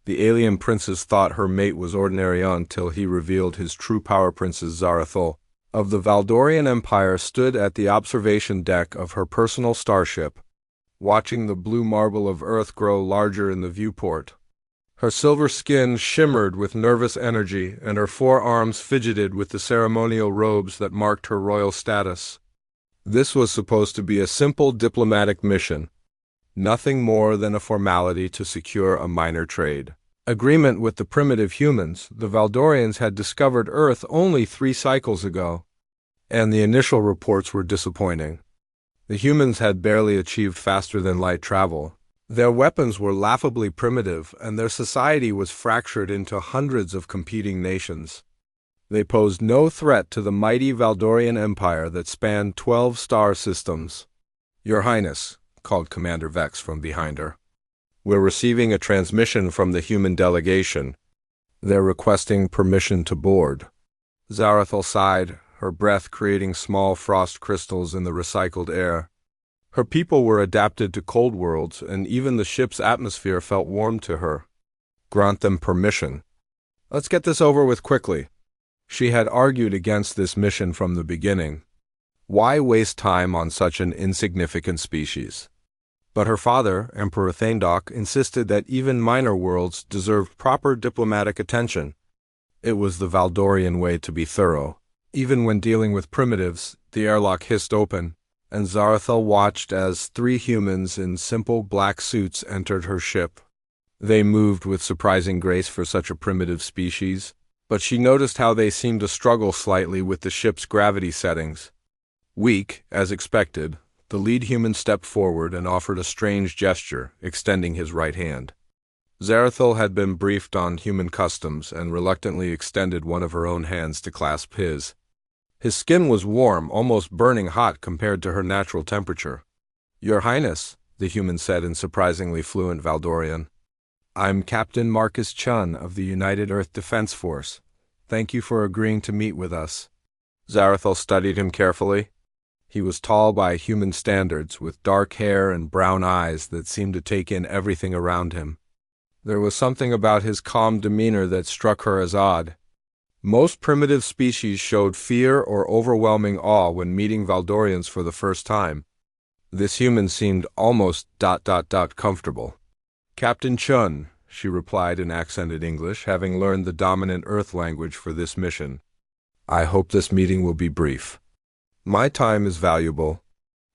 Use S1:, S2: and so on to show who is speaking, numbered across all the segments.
S1: The alien princess thought her mate was ordinary until he revealed his true power. Princess Zarathul of the Valdorian Empire stood at the observation deck of her personal starship, watching the blue marble of Earth grow larger in the viewport. Her silver skin shimmered with nervous energy, and her forearms fidgeted with the ceremonial robes that marked her royal status. This was supposed to be a simple diplomatic mission, nothing more than a formality to secure a minor trade agreement with the primitive humans. The Valdorians had discovered Earth only 3 cycles ago, and the initial reports were disappointing. The humans had barely achieved faster-than-light travel. Their weapons were laughably primitive, and their society was fractured into hundreds of competing nations. They posed no threat to the mighty Valdorian Empire that spanned 12 star systems. "Your Highness," called Commander Vex from behind her, "we're receiving a transmission from the human delegation. They're requesting permission to board." Zarathul sighed, her breath creating small frost crystals in the recycled air. Her people were adapted to cold worlds, and even the ship's atmosphere felt warm to her. Grant them permission. Let's get this over with quickly. She had argued against this mission from the beginning. Why waste time on such an insignificant species? But her father, Emperor Thaindok, insisted that even minor worlds deserved proper diplomatic attention. It was the Valdorian way to be thorough. Even when dealing with primitives, the airlock hissed open, and Zarathul watched as 3 humans in simple black suits entered her ship. They moved with surprising grace for such a primitive species, but she noticed how they seemed to struggle slightly with the ship's gravity settings. Weak, as expected, the lead human stepped forward and offered a strange gesture, extending his right hand. Zarathul had been briefed on human customs and reluctantly extended one of her own hands to clasp his. His skin was warm, almost burning hot compared to her natural temperature. "Your Highness," the human said in surprisingly fluent Valdorian. "I'm Captain Marcus Chun of the United Earth Defense Force. Thank you for agreeing to meet with us." Zarathul studied him carefully. He was tall by human standards, with dark hair and brown eyes that seemed to take in everything around him. There was something about his calm demeanor that struck her as odd. Most primitive species showed fear or overwhelming awe when meeting Valdorians for the first time. This human seemed almost comfortable. "Captain Chun," she replied in accented English, having learned the dominant Earth language for this mission. "I hope this meeting will be brief. My time is valuable."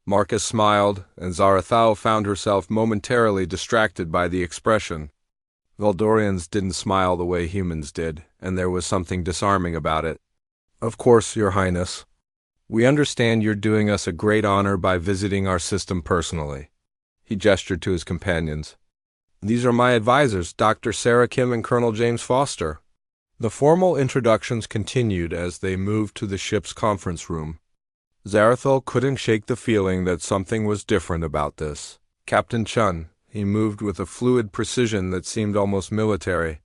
S1: Marcus smiled, and Zarathul found herself momentarily distracted by the expression. Valdorians didn't smile the way humans did, and there was something disarming about it. "Of course, Your Highness. We understand you're doing us a great honor by visiting our system personally." He gestured to his companions. "These are my advisors, Dr. Sarah Kim and Colonel James Foster." The formal introductions continued as they moved to the ship's conference room. Zarathul couldn't shake the feeling that something was different about this. "Captain Chun," he moved with a fluid precision that seemed almost military.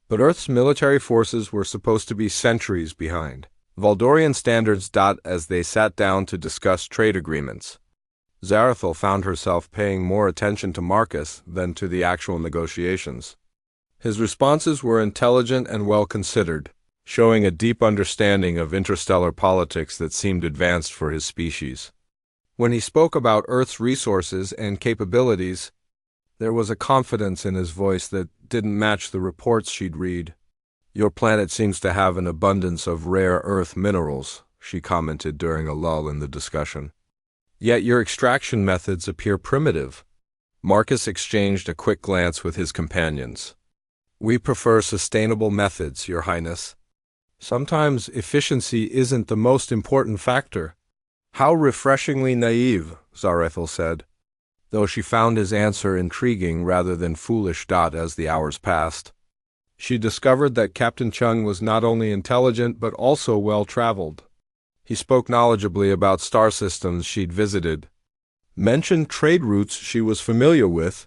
S1: But Earth's military forces were supposed to be centuries behind Valdorian standards. As they sat down to discuss trade agreements, Zarathul found herself paying more attention to Marcus than to the actual negotiations. His responses were intelligent and well-considered, showing a deep understanding of interstellar politics that seemed advanced for his species. When he spoke about Earth's resources and capabilities, there was a confidence in his voice that didn't match the reports she'd read. "Your planet seems to have an abundance of rare Earth minerals," she commented during a lull in the discussion. "Yet your extraction methods appear primitive." Marcus exchanged a quick glance with his companions. "We prefer sustainable methods, Your Highness. Sometimes efficiency isn't the most important factor." "How refreshingly naive," Zarathul said, though she found his answer intriguing rather than foolish. As the hours passed, she discovered that Captain Chung was not only intelligent but also well-traveled. He spoke knowledgeably about star systems she'd visited, mentioned trade routes she was familiar with,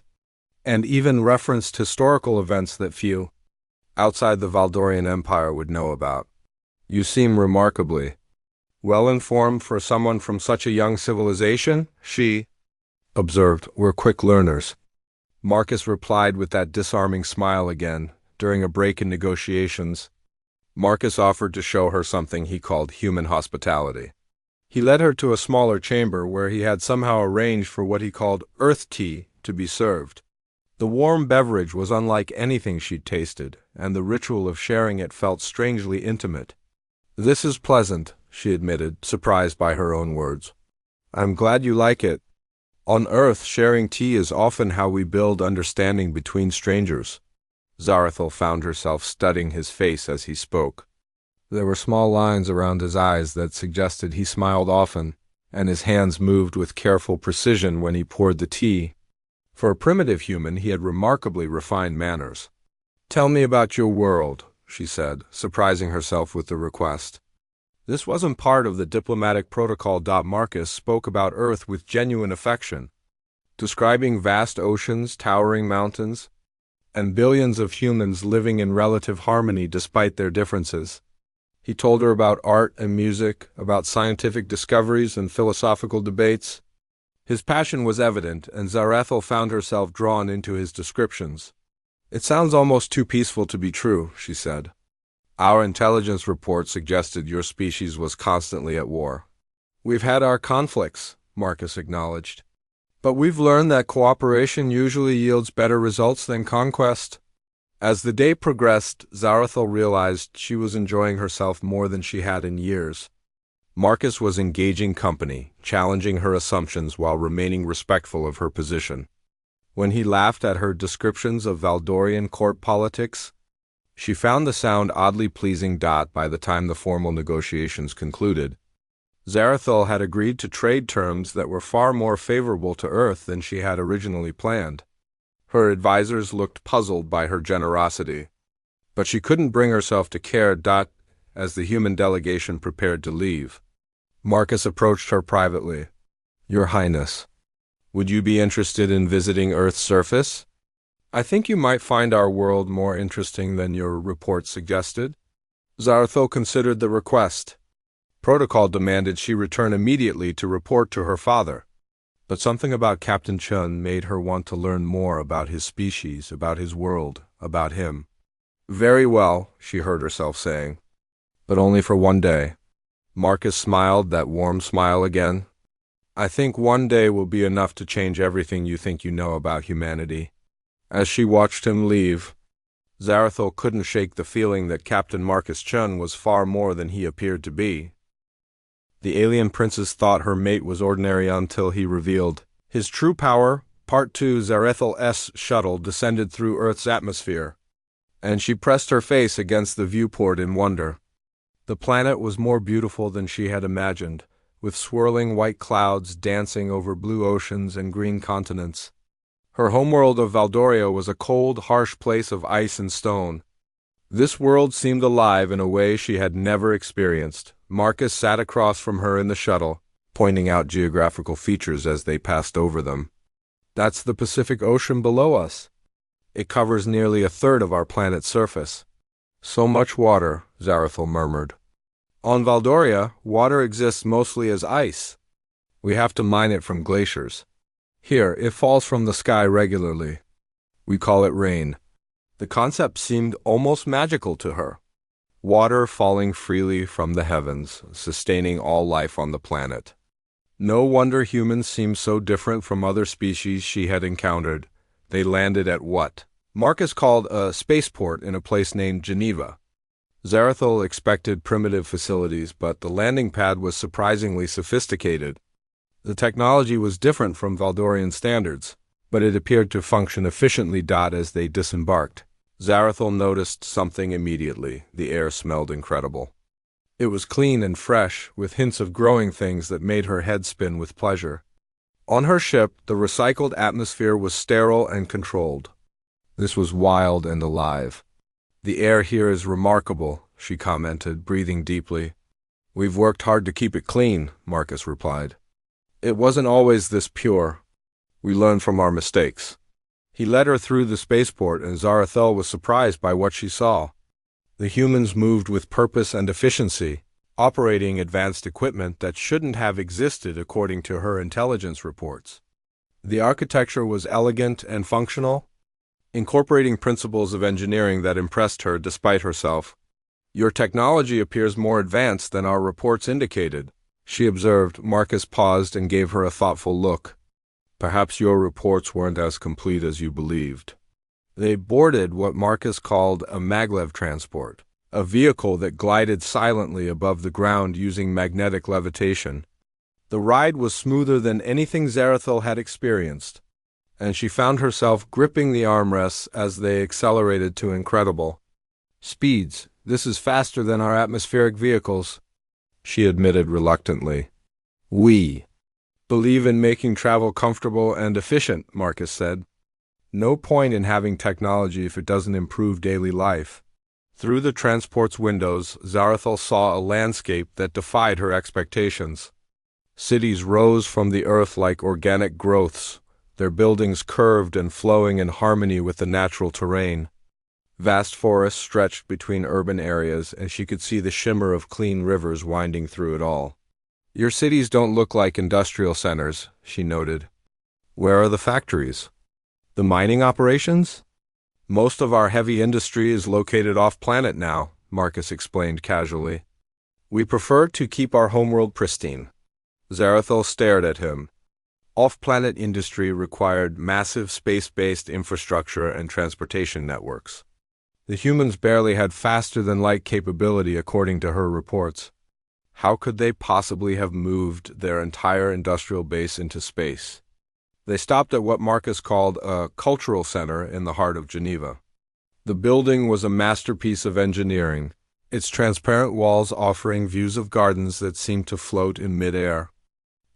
S1: and even referenced historical events that few outside the Valdorian Empire would know about. "You seem remarkably well-informed for someone from such a young civilization," she observed. "We're quick learners." Marcus replied with that disarming smile again. During a break in negotiations, Marcus offered to show her something he called human hospitality. He led her to a smaller chamber where he had somehow arranged for what he called earth tea to be served. The warm beverage was unlike anything she'd tasted, and the ritual of sharing it felt strangely intimate. "This is pleasant," she admitted, surprised by her own words. "I'm glad you like it. On Earth, sharing tea is often how we build understanding between strangers." Zarathil found herself studying his face as he spoke. There were small lines around his eyes that suggested he smiled often, and his hands moved with careful precision when he poured the tea. For a primitive human, he had remarkably refined manners. "Tell me about your world," she said, surprising herself with the request. This wasn't part of the diplomatic protocol. Marcus spoke about Earth with genuine affection, describing vast oceans, towering mountains, and billions of humans living in relative harmony despite their differences. He told her about art and music, about scientific discoveries and philosophical debates. His passion was evident, and Zarathil found herself drawn into his descriptions. "It sounds almost too peaceful to be true," she said. "Our intelligence report suggested your species was constantly at war." "We've had our conflicts," Marcus acknowledged. "But we've learned that cooperation usually yields better results than conquest." As the day progressed, Zarathil realized she was enjoying herself more than she had in years. Marcus was engaging company, challenging her assumptions while remaining respectful of her position. When he laughed at her descriptions of Valdorian court politics, she found the sound oddly pleasing. By the time the formal negotiations concluded, Zarathil had agreed to trade terms that were far more favorable to Earth than she had originally planned. Her advisors looked puzzled by her generosity, but she couldn't bring herself to care. As the human delegation prepared to leave, Marcus approached her privately. "Your Highness, would you be interested in visiting Earth's surface? I think you might find our world more interesting than your report suggested." Zarathil considered the request. Protocol demanded she return immediately to report to her father, but something about Captain Chun made her want to learn more about his species, about his world, about him. "Very well," she heard herself saying, "but only for one day." Marcus smiled, that warm smile again. "I think one day will be enough to change everything you think you know about humanity." As she watched him leave, Zarathil couldn't shake the feeling that Captain Marcus Chun was far more than he appeared to be. The alien princess thought her mate was ordinary until he revealed his true power. Part 2. Zarathil's shuttle descended through Earth's atmosphere, and she pressed her face against the viewport in wonder. The planet was more beautiful than she had imagined, with swirling white clouds dancing over blue oceans and green continents. Her homeworld of Valdoria was a cold, harsh place of ice and stone. This world seemed alive in a way she had never experienced. Marcus sat across from her in the shuttle, pointing out geographical features as they passed over them. "That's the Pacific Ocean below us. It covers nearly a third of our planet's surface." "So much water," Zarathil murmured. "On Valdoria, water exists mostly as ice. We have to mine it from glaciers. Here, it falls from the sky regularly. We call it rain." The concept seemed almost magical to her. Water falling freely from the heavens, sustaining all life on the planet. No wonder humans seemed so different from other species she had encountered. They landed at what Marcus called a spaceport in a place named Geneva. Zarathil expected primitive facilities, but the landing pad was surprisingly sophisticated. The technology was different from Valdorian standards, but it appeared to function efficiently. As they disembarked, Zarathil noticed something immediately. The air smelled incredible. It was clean and fresh, with hints of growing things that made her head spin with pleasure. On her ship, the recycled atmosphere was sterile and controlled. This was wild and alive. "The air here is remarkable," she commented, breathing deeply. "We've worked hard to keep it clean," Marcus replied. "It wasn't always this pure. We learned from our mistakes." He led her through the spaceport, and Zarathil was surprised by what she saw. The humans moved with purpose and efficiency, operating advanced equipment that shouldn't have existed according to her intelligence reports. The architecture was elegant and functional, incorporating principles of engineering that impressed her despite herself. "Your technology appears more advanced than our reports indicated," she observed. Marcus paused and gave her a thoughtful look. "Perhaps your reports weren't as complete as you believed." They boarded what Marcus called a maglev transport, a vehicle that glided silently above the ground using magnetic levitation. The ride was smoother than anything Zarathil had experienced, and she found herself gripping the armrests as they accelerated to incredible speeds. "This is faster than our atmospheric vehicles," she admitted reluctantly. "We believe in making travel comfortable and efficient," Marcus said. "No point in having technology if it doesn't improve daily life." Through the transport's windows, Zarathil saw a landscape that defied her expectations. Cities rose from the earth like organic growths, their buildings curved and flowing in harmony with the natural terrain. Vast forests stretched between urban areas, and she could see the shimmer of clean rivers winding through it all. "Your cities don't look like industrial centers," she noted. "Where are the factories? The mining operations?" "Most of our heavy industry is located off-planet now," Marcus explained casually. "We prefer to keep our homeworld pristine." Zarathil stared at him. Off-planet industry required massive space-based infrastructure and transportation networks. The humans barely had faster-than-light capability according to her reports. How could they possibly have moved their entire industrial base into space? They stopped at what Marcus called a cultural center in the heart of Geneva. The building was a masterpiece of engineering, its transparent walls offering views of gardens that seemed to float in mid-air.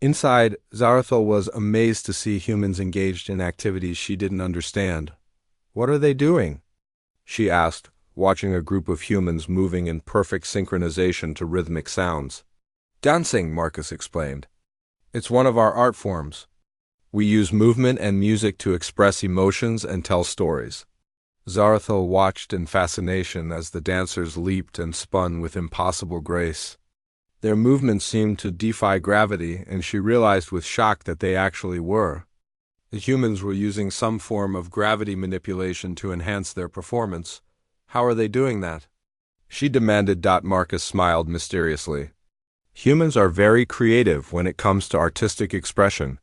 S1: Inside, Zarathil was amazed to see humans engaged in activities she didn't understand. "What are they doing?" she asked, watching a group of humans moving in perfect synchronization to rhythmic sounds. "Dancing," Marcus explained. "It's one of our art forms. We use movement and music to express emotions and tell stories." Zarathil watched in fascination as the dancers leaped and spun with impossible grace. Their movements seemed to defy gravity, and she realized with shock that they actually were. The humans were using some form of gravity manipulation to enhance their performance. "How are they doing that?" she demanded. Marcus smiled mysteriously. "Humans are very creative when it comes to artistic expression."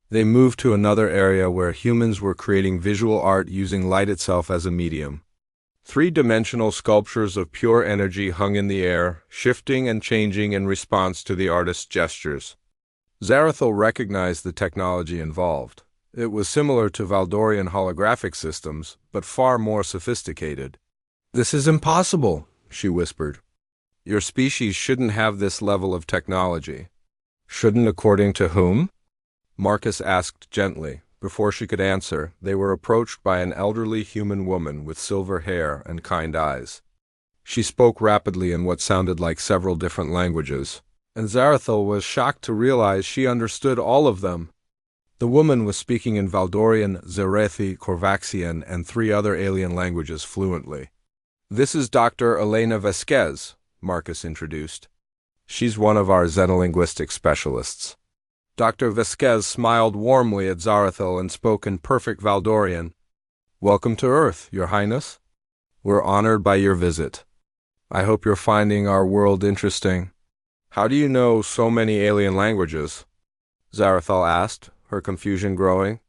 S1: They moved to another area where humans were creating visual art using light itself as a medium. Three-dimensional sculptures of pure energy hung in the air, shifting and changing in response to the artist's gestures. Zarathil recognized the technology involved. It was similar to Valdorian holographic systems, but far more sophisticated. "This is impossible," she whispered. "Your species shouldn't have this level of technology." "Shouldn't according to whom?" Marcus asked gently. Before she could answer, they were approached by an elderly human woman with silver hair and kind eyes. She spoke rapidly in what sounded like several different languages, and Zarathil was shocked to realize she understood all of them. The woman was speaking in Valdorian, Zerethi, Korvaxian, and 3 other alien languages fluently. "This is Dr. Elena Vasquez," Marcus introduced. "She's one of our xenolinguistic specialists." Dr. Vasquez smiled warmly at Zarathil and spoke in perfect Valdorian. "Welcome to Earth, Your Highness. We're honored by your visit. I hope you're finding our world interesting." "How do you know so many alien languages?" Zarathil asked, her confusion growing.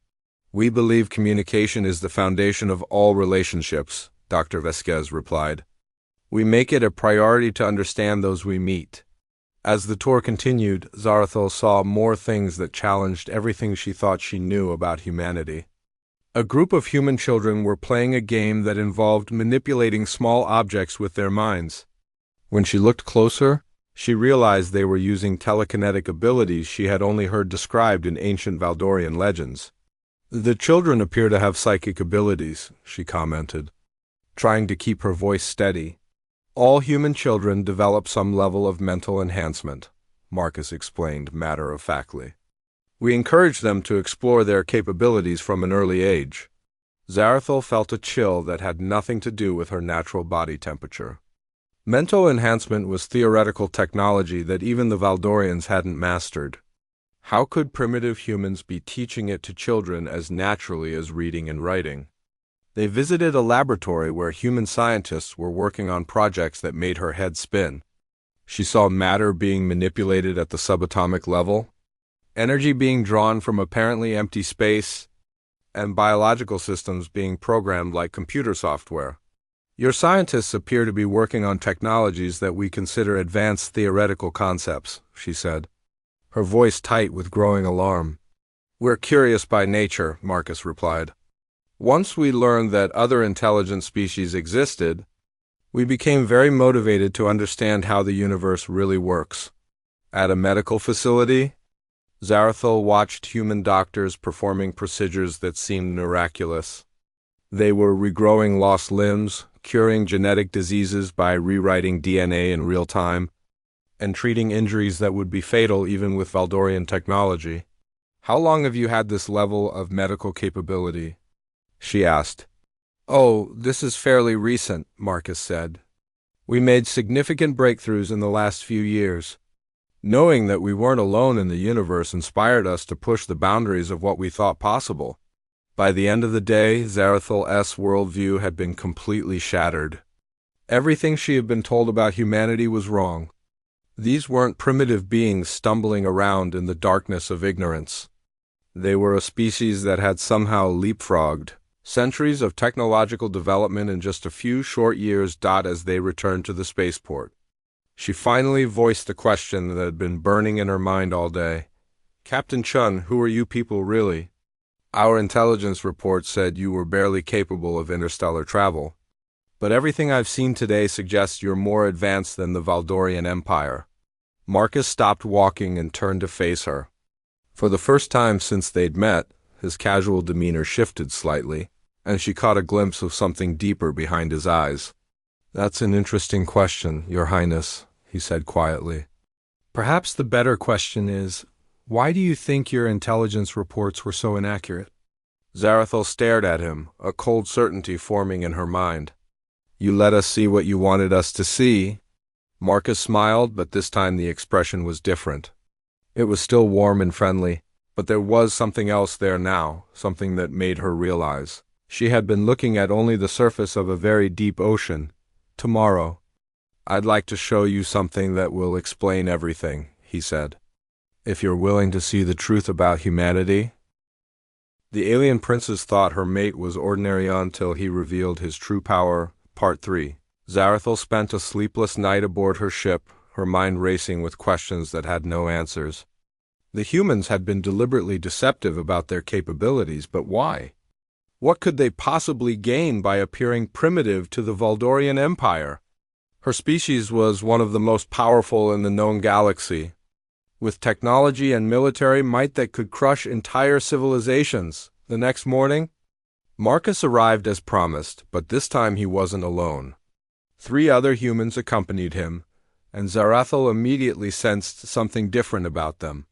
S1: "We believe communication is the foundation of all relationships," Dr. Vasquez replied. "We make it a priority to understand those we meet." As the tour continued, Zarathil saw more things that challenged everything she thought she knew about humanity. A group of human children were playing a game that involved manipulating small objects with their minds. When she looked closer, she realized they were using telekinetic abilities she had only heard described in ancient Valdorian legends. "The children appear to have psychic abilities," she commented, trying to keep her voice steady. "All human children develop some level of mental enhancement," Marcus explained matter-of-factly. "We encourage them to explore their capabilities from an early age." Zarathil felt a chill that had nothing to do with her natural body temperature. Mental enhancement was theoretical technology that even the Valdorians hadn't mastered. How could primitive humans be teaching it to children as naturally as reading and writing? They visited a laboratory where human scientists were working on projects that made her head spin. She saw matter being manipulated at the subatomic level, energy being drawn from apparently empty space, and biological systems being programmed like computer software. Your scientists appear to be working on technologies that we consider advanced theoretical concepts, she said, her voice tight with growing alarm. We're curious by nature, Marcus replied. Once we learned that other intelligent species existed, we became very motivated to understand how the universe really works. At a medical facility, Zarathul watched human doctors performing procedures that seemed miraculous. They were regrowing lost limbs, curing genetic diseases by rewriting DNA in real time, and treating injuries that would be fatal even with Valdorian technology. How long have you had this level of medical capability? She asked. Oh, this is fairly recent, Marcus said. We made significant breakthroughs in the last few years. Knowing that we weren't alone in the universe inspired us to push the boundaries of what we thought possible. By the end of the day, Zarathul's worldview had been completely shattered. Everything she had been told about humanity was wrong. These weren't primitive beings stumbling around in the darkness of ignorance. They were a species that had somehow leapfrogged centuries of technological development in just a few short years. As they returned to the spaceport, she finally voiced the question that had been burning in her mind all day. Captain Chun, who are you people really? Our intelligence report said you were barely capable of interstellar travel. But everything I've seen today suggests you're more advanced than the Valdorian Empire. Marcus stopped walking and turned to face her. For the first time since they'd met, his casual demeanor shifted slightly, and she caught a glimpse of something deeper behind his eyes. That's an interesting question, Your Highness, he said quietly. Perhaps the better question is, why do you think your intelligence reports were so inaccurate? Zarathul stared at him, a cold certainty forming in her mind. You let us see what you wanted us to see. Marcus smiled, but this time the expression was different. It was still warm and friendly, but there was something else there now, something that made her realize. She had been looking at only the surface of a very deep ocean. Tomorrow, I'd like to show you something that will explain everything, he said. If you're willing to see the truth about humanity. The alien princess thought her mate was ordinary until he revealed his true power. Part 3. Zarathul spent a sleepless night aboard her ship, her mind racing with questions that had no answers. The humans had been deliberately deceptive about their capabilities, but why? What could they possibly gain by appearing primitive to the Valdorian Empire? Her species was one of the most powerful in the known galaxy, with technology and military might that could crush entire civilizations. The next morning, Marcus arrived as promised, but this time he wasn't alone. 3 other humans accompanied him, and Zarathul immediately sensed something different about them.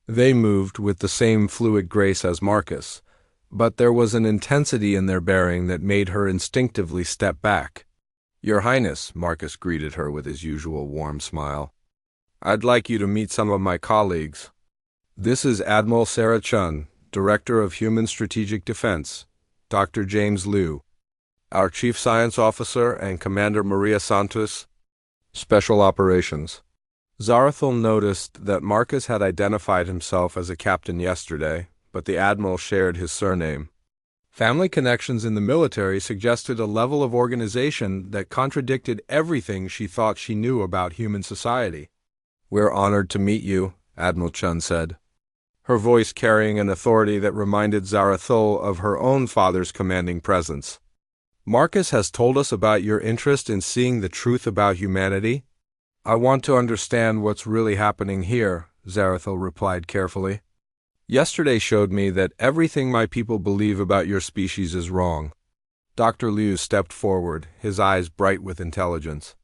S1: They moved with the same fluid grace as Marcus, but there was an intensity in their bearing that made her instinctively step back. Your Highness, Marcus greeted her with his usual warm smile. I'd like you to meet some of my colleagues. This is Admiral Sarah Chun, Director of Human Strategic Defense, Dr. James Liu, our Chief Science Officer, and Commander Maria Santos, Special Operations. Zarathul noticed that Marcus had identified himself as a captain yesterday, but the Admiral shared his surname. Family connections in the military suggested a level of organization that contradicted everything she thought she knew about human society. We're honored to meet you, Admiral Chun said, her voice carrying an authority that reminded Zarathul of her own father's commanding presence. Marcus has told us about your interest in seeing the truth about humanity. I want to understand what's really happening here, Zarathul replied carefully. Yesterday showed me that everything my people believe about your species is wrong. Dr. Liu stepped forward, his eyes bright with intelligence.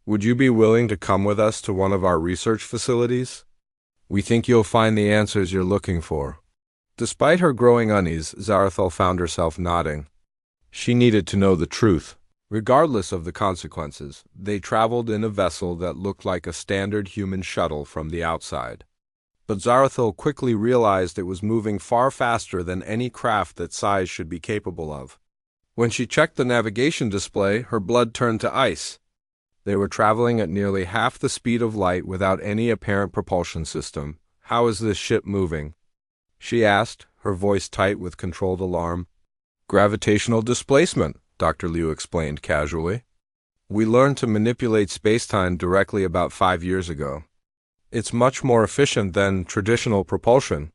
S1: Would you be willing to come with us to one of our research facilities? We think you'll find the answers you're looking for. Despite her growing unease, Zarathul found herself nodding. She needed to know the truth. Regardless of the consequences, they traveled in a vessel that looked like a standard human shuttle from the outside. But Zarathil quickly realized it was moving far faster than any craft that size should be capable of. When she checked the navigation display, her blood turned to ice. They were traveling at nearly half the speed of light without any apparent propulsion system. "How is this ship moving?" she asked, her voice tight with controlled alarm. "Gravitational displacement," Dr. Liu explained casually. "We learned to manipulate spacetime directly about 5 years ago. It's much more efficient than traditional propulsion."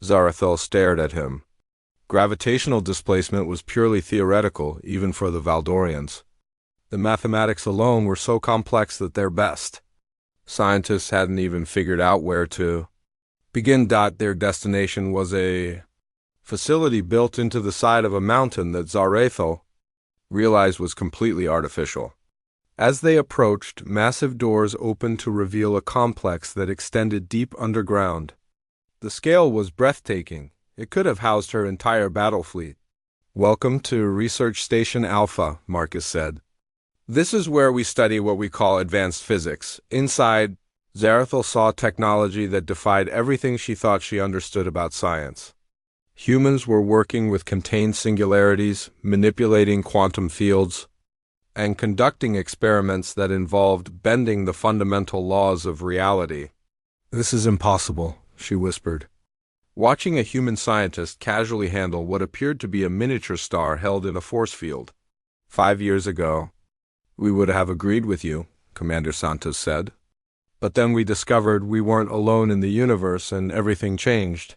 S1: Zarathil stared at him. Gravitational displacement was purely theoretical, even for the Valdorians. The mathematics alone were so complex that their best scientists hadn't even figured out where to begin. Their destination was a facility built into the side of a mountain that Zarathil realized was completely artificial. As they approached, massive doors opened to reveal a complex that extended deep underground. The scale was breathtaking. It could have housed her entire battle fleet. "Welcome to Research Station Alpha," Marcus said. "This is where we study what we call advanced physics." Inside, Zarathil saw technology that defied everything she thought she understood about science. Humans were working with contained singularities, manipulating quantum fields, and conducting experiments that involved bending the fundamental laws of reality. "This is impossible," she whispered, watching a human scientist casually handle what appeared to be a miniature star held in a force field. 5 years ago, we would have agreed with you," Commander Santos said. "But then we discovered we weren't alone in the universe and everything changed."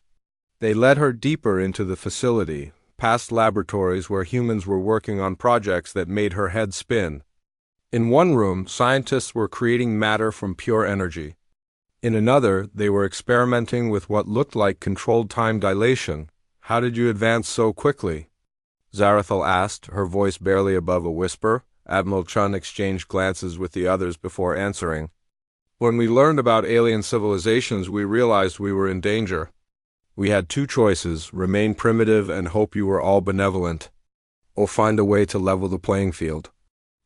S1: They led her deeper into the facility, past laboratories where humans were working on projects that made her head spin. In one room, scientists were creating matter from pure energy. In another, they were experimenting with what looked like controlled time dilation. "How did you advance so quickly?" Zarathil asked, her voice barely above a whisper. Admiral Chun exchanged glances with the others before answering. "When we learned about alien civilizations, we realized we were in danger. We had 2 choices: remain primitive and hope you were all benevolent, or find a way to level the playing field.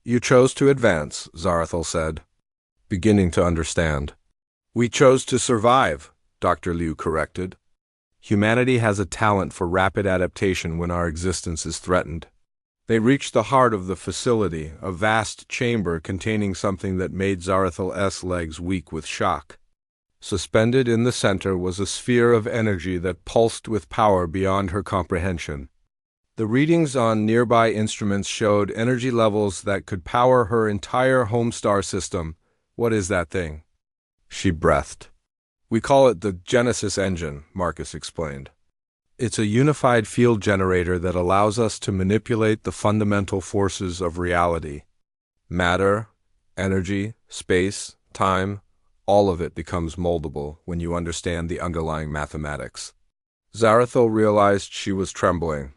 S1: You chose to advance," Zarathil said, beginning to understand. "We chose to survive," Dr. Liu corrected. "Humanity has a talent for rapid adaptation when our existence is threatened." They reached the heart of the facility, a vast chamber containing something that made Zarathil's legs weak with shock. Suspended in the center was a sphere of energy that pulsed with power beyond her comprehension. The readings on nearby instruments showed energy levels that could power her entire home star system. "What is that thing?" she breathed. "We call it the Genesis engine," Marcus explained. "It's a unified field generator that allows us to manipulate the fundamental forces of reality. Matter, energy, space, time, all of it becomes moldable when you understand the underlying mathematics." Zarathil realized she was trembling.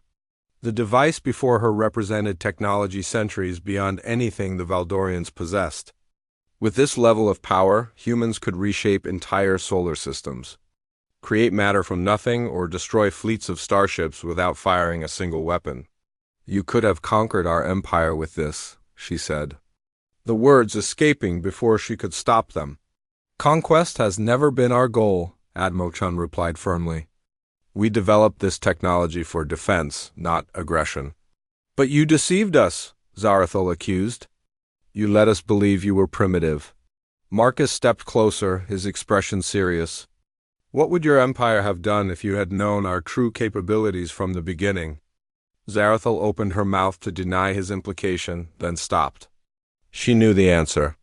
S1: The device before her represented technology centuries beyond anything the Valdorians possessed. With this level of power, humans could reshape entire solar systems, create matter from nothing, or destroy fleets of starships without firing a single weapon. "You could have conquered our empire with this," she said, the words escaping before she could stop them. "Conquest has never been our goal," Admiral Chun replied firmly. "We developed this technology for defense, not aggression." "But you deceived us," Zarathil accused. "You let us believe you were primitive." Marcus stepped closer, his expression serious. "What would your empire have done if you had known our true capabilities from the beginning?" Zarathil opened her mouth to deny his implication, then stopped. She knew the answer.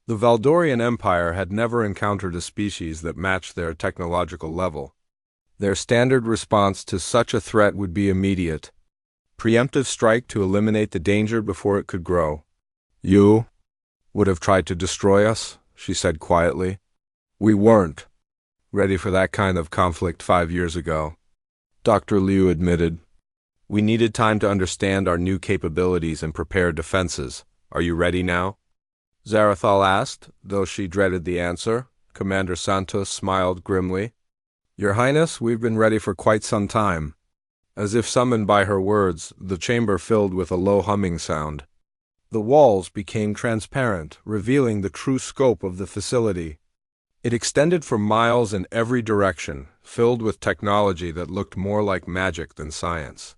S1: The Valdorian Empire had never encountered a species that matched their technological level. Their standard response to such a threat would be immediate. Preemptive strike to eliminate the danger before it could grow. "You would have tried to destroy us," she said quietly. "We weren't ready for that kind of conflict 5 years ago," Dr. Liu admitted. "We needed time to understand our new capabilities and prepare defenses. Are you ready now?" Zarathil asked, though she dreaded the answer. Commander Santos smiled grimly. "Your Highness, we've been ready for quite some time." As if summoned by her words, the chamber filled with a low humming sound. The walls became transparent, revealing the true scope of the facility. It extended for miles in every direction, filled with technology that looked more like magic than science.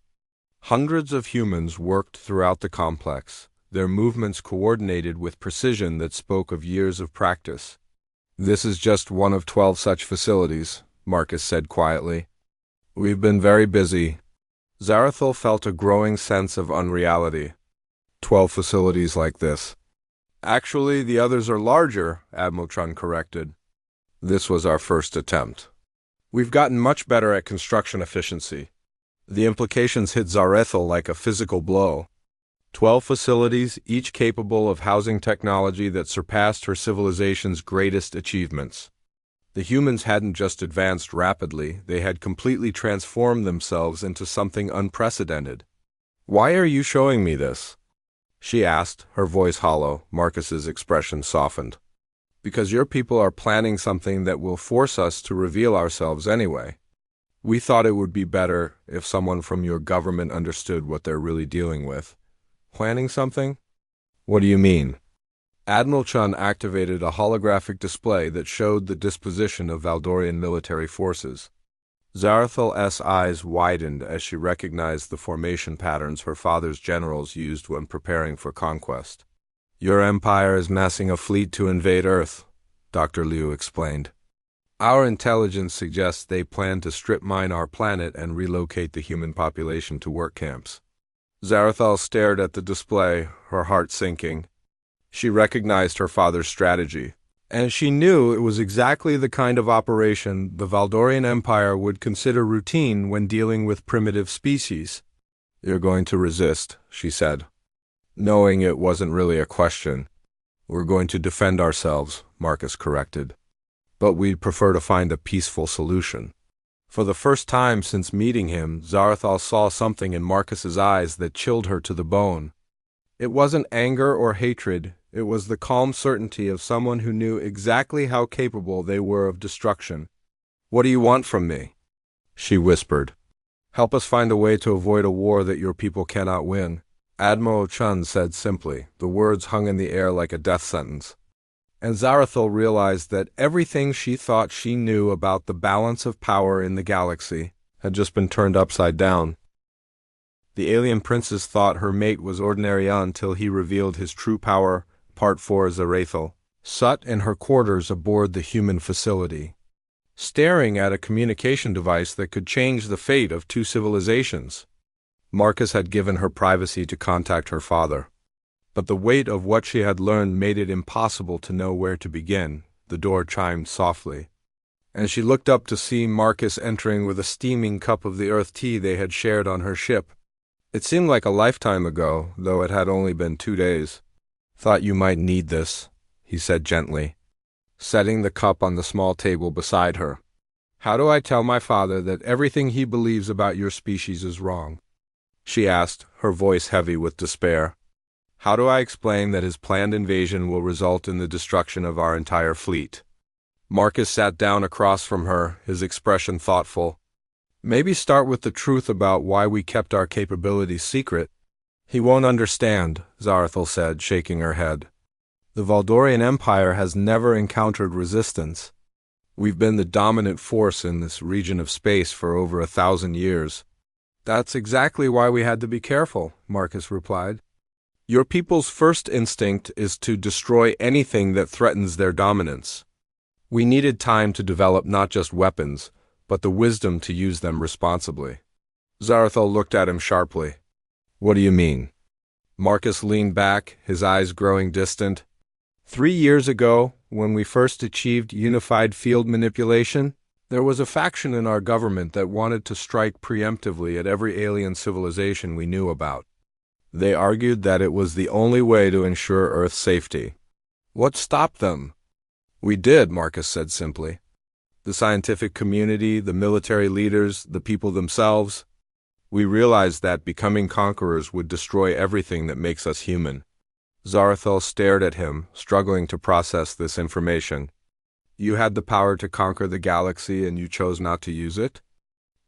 S1: Hundreds of humans worked throughout the complex, their movements coordinated with precision that spoke of years of practice. "This is just one of 12 such facilities," Marcus said quietly. "We've been very busy." Zarathil felt a growing sense of unreality. 12 facilities like this. "Actually, the others are larger," Admiral Chun corrected. "This was our first attempt. We've gotten much better at construction efficiency." The implications hit Zarathil like a physical blow. 12 facilities, each capable of housing technology that surpassed her civilization's greatest achievements. The humans hadn't just advanced rapidly, they had completely transformed themselves into something unprecedented. "Why are you showing me this?" she asked, her voice hollow. Marcus's expression softened. "Because your people are planning something that will force us to reveal ourselves anyway. We thought it would be better if someone from your government understood what they're really dealing with." "Planning something? What do you mean?" Admiral Chun activated a holographic display that showed the disposition of Valdorian military forces. Zarathil's eyes widened as she recognized the formation patterns her father's generals used when preparing for conquest. "Your empire is massing a fleet to invade Earth," Dr. Liu explained. "Our intelligence suggests they plan to strip mine our planet and relocate the human population to work camps." Zarathil stared at the display, her heart sinking. She recognized her father's strategy, and she knew it was exactly the kind of operation the Valdorian Empire would consider routine when dealing with primitive species. "You're going to resist," she said, knowing it wasn't really a question. "We're going to defend ourselves," Marcus corrected. "But we'd prefer to find a peaceful solution." For the first time since meeting him, Zarathil saw something in Marcus's eyes that chilled her to the bone. It wasn't anger or hatred, it was the calm certainty of someone who knew exactly how capable they were of destruction. "What do you want from me?" she whispered. "Help us find a way to avoid a war that your people cannot win," Admiral Chun said simply. The words hung in the air like a death sentence. And Zarathil realized that everything she thought she knew about the balance of power in the galaxy had just been turned upside down. The alien princess thought her mate was ordinary until he revealed his true power. Part 4. Zarathil sat in her quarters aboard the human facility, staring at a communication device that could change the fate of two civilizations. Marcus had given her privacy to contact her father, but the weight of what she had learned made it impossible to know where to begin. The door chimed softly, and she looked up to see Marcus entering with a steaming cup of the earth tea they had shared on her ship. It seemed like a lifetime ago, though it had only been 2 days. "Thought you might need this," he said gently, setting the cup on the small table beside her. "How do I tell my father that everything he believes about your species is wrong?" she asked, her voice heavy with despair. "How do I explain that his planned invasion will result in the destruction of our entire fleet?" Marcus sat down across from her, his expression thoughtful. "Maybe start with the truth about why we kept our capabilities secret." "He won't understand," Zarathil said, shaking her head. "The Valdorian Empire has never encountered resistance. We've been the dominant force in this region of space for over 1,000 years. "That's exactly why we had to be careful," Marcus replied. "Your people's first instinct is to destroy anything that threatens their dominance. We needed time to develop not just weapons, but the wisdom to use them responsibly." Zarathil looked at him sharply. "What do you mean?" Marcus leaned back, his eyes growing distant. 3 years ago, when we first achieved unified field manipulation, there was a faction in our government that wanted to strike preemptively at every alien civilization we knew about. They argued that it was the only way to ensure Earth's safety. "What stopped them?" "We did," Marcus said simply. "The scientific community, the military leaders, the people themselves. We realized that becoming conquerors would destroy everything that makes us human." Zarathil stared at him, struggling to process this information. "You had the power to conquer the galaxy and you chose not to use it?"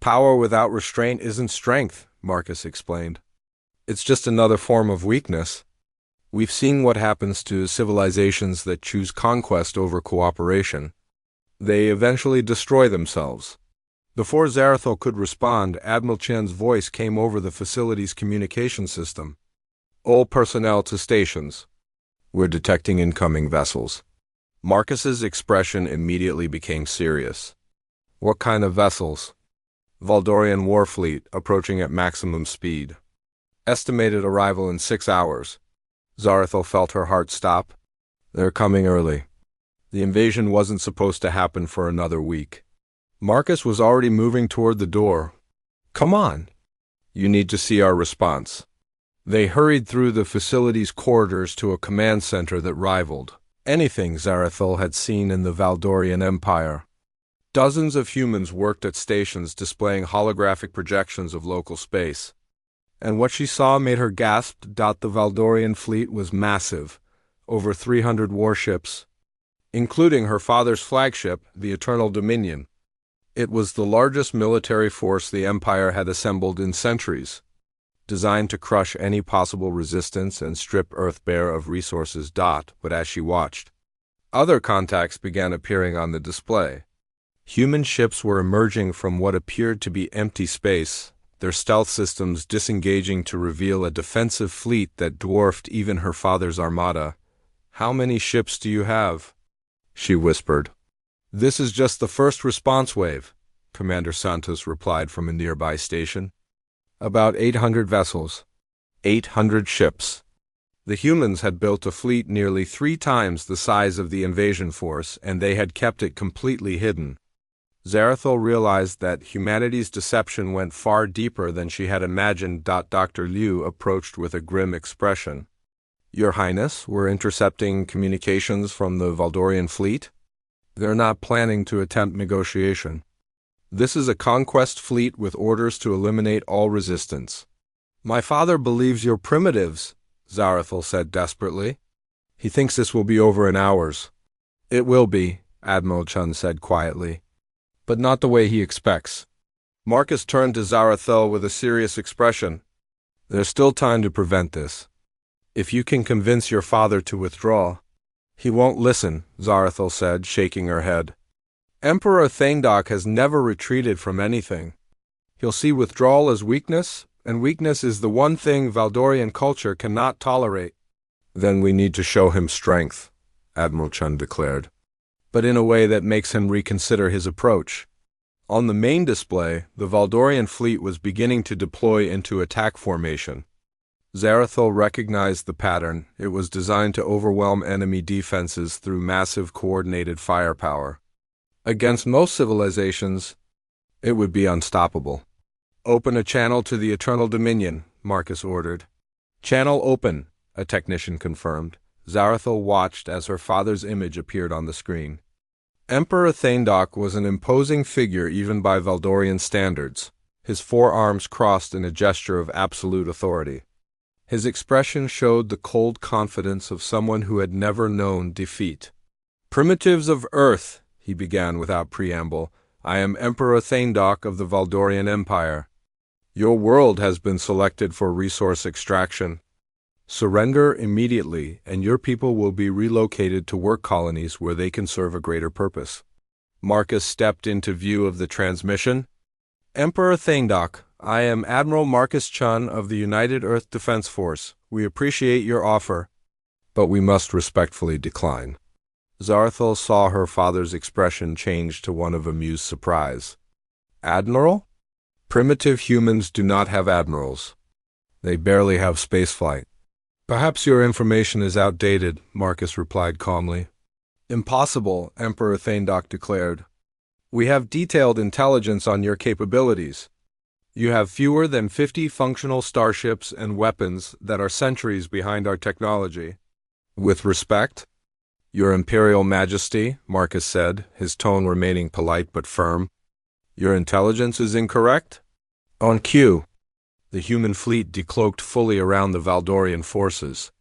S1: "Power without restraint isn't strength," Marcus explained. "It's just another form of weakness. We've seen what happens to civilizations that choose conquest over cooperation. They eventually destroy themselves. Before Zarathil could respond, Admiral Chen's voice came over the facility's communication system. All personnel to stations. We're detecting incoming vessels. Marcus's expression immediately became serious. What kind of vessels? Valdorian war fleet approaching at maximum speed. Estimated arrival in 6 hours. Zarathil felt her heart stop. They're coming early. The invasion wasn't supposed to happen for another week. Marcus was already moving toward the door. Come on. You need to see our response. They hurried through the facility's corridors to a command center that rivaled anything Zarathil had seen in the Valdorian Empire. Dozens of humans worked at stations displaying holographic projections of local space. And what she saw made her gasp. The Valdorian fleet was massive, over 300 warships, including her father's flagship, the Eternal Dominion. It was the largest military force the Empire had assembled in centuries, designed to crush any possible resistance and strip Earth bare of resources. But as she watched, other contacts began appearing on the display. Human ships were emerging from what appeared to be empty space, their stealth systems disengaging to reveal a defensive fleet that dwarfed even her father's armada. How many ships do you have? She whispered. This is just the first response wave, Commander Santos replied from a nearby station. About 800 vessels. 800 ships. The humans had built a fleet nearly 3 times the size of the invasion force, and they had kept it completely hidden. Zarathil realized that humanity's deception went far deeper than she had imagined. Dr. Liu approached with a grim expression. Your Highness, we're intercepting communications from the Valdorian fleet. They're not planning to attempt negotiation. This is a conquest fleet with orders to eliminate all resistance. My father believes you're primitives, Zarathil said desperately. He thinks this will be over in hours. It will be, Admiral Chen said quietly. But not the way he expects. Marcus turned to Zarathil with a serious expression. There's still time to prevent this. If you can convince your father to withdraw. He won't listen, Zarathil said, shaking her head. Emperor Thaindok has never retreated from anything. He'll see withdrawal as weakness, and weakness is the one thing Valdorian culture cannot tolerate. Then we need to show him strength, Admiral Chen declared, but in a way that makes him reconsider his approach. On the main display, the Valdorian fleet was beginning to deploy into attack formation. Zarathil recognized the pattern. It was designed to overwhelm enemy defenses through massive coordinated firepower. Against most civilizations, it would be unstoppable. Open a channel to the Eternal Dominion, Marcus ordered. Channel open, a technician confirmed. Zarathil watched as her father's image appeared on the screen. Emperor Thaindok was an imposing figure even by Valdorian standards, his 4 arms crossed in a gesture of absolute authority. His expression showed the cold confidence of someone who had never known defeat. Primitives of Earth, he began without preamble, I am Emperor Thaindok of the Valdorian Empire. Your world has been selected for resource extraction. Surrender immediately, and your people will be relocated to work colonies where they can serve a greater purpose. Marcus stepped into view of the transmission. Emperor Thaindok, I am Admiral Marcus Chun of the United Earth Defense Force. We appreciate your offer, but we must respectfully decline. Zarathil saw her father's expression change to one of amused surprise. Admiral? Primitive humans do not have admirals. They barely have spaceflight. Perhaps your information is outdated, Marcus replied calmly. Impossible, Emperor Thaindok declared. We have detailed intelligence on your capabilities. You have fewer than 50 functional starships and weapons that are centuries behind our technology. With respect? Your Imperial Majesty, Marcus said, his tone remaining polite but firm. Your intelligence is incorrect? On cue. The human fleet decloaked fully around the Valdorian forces.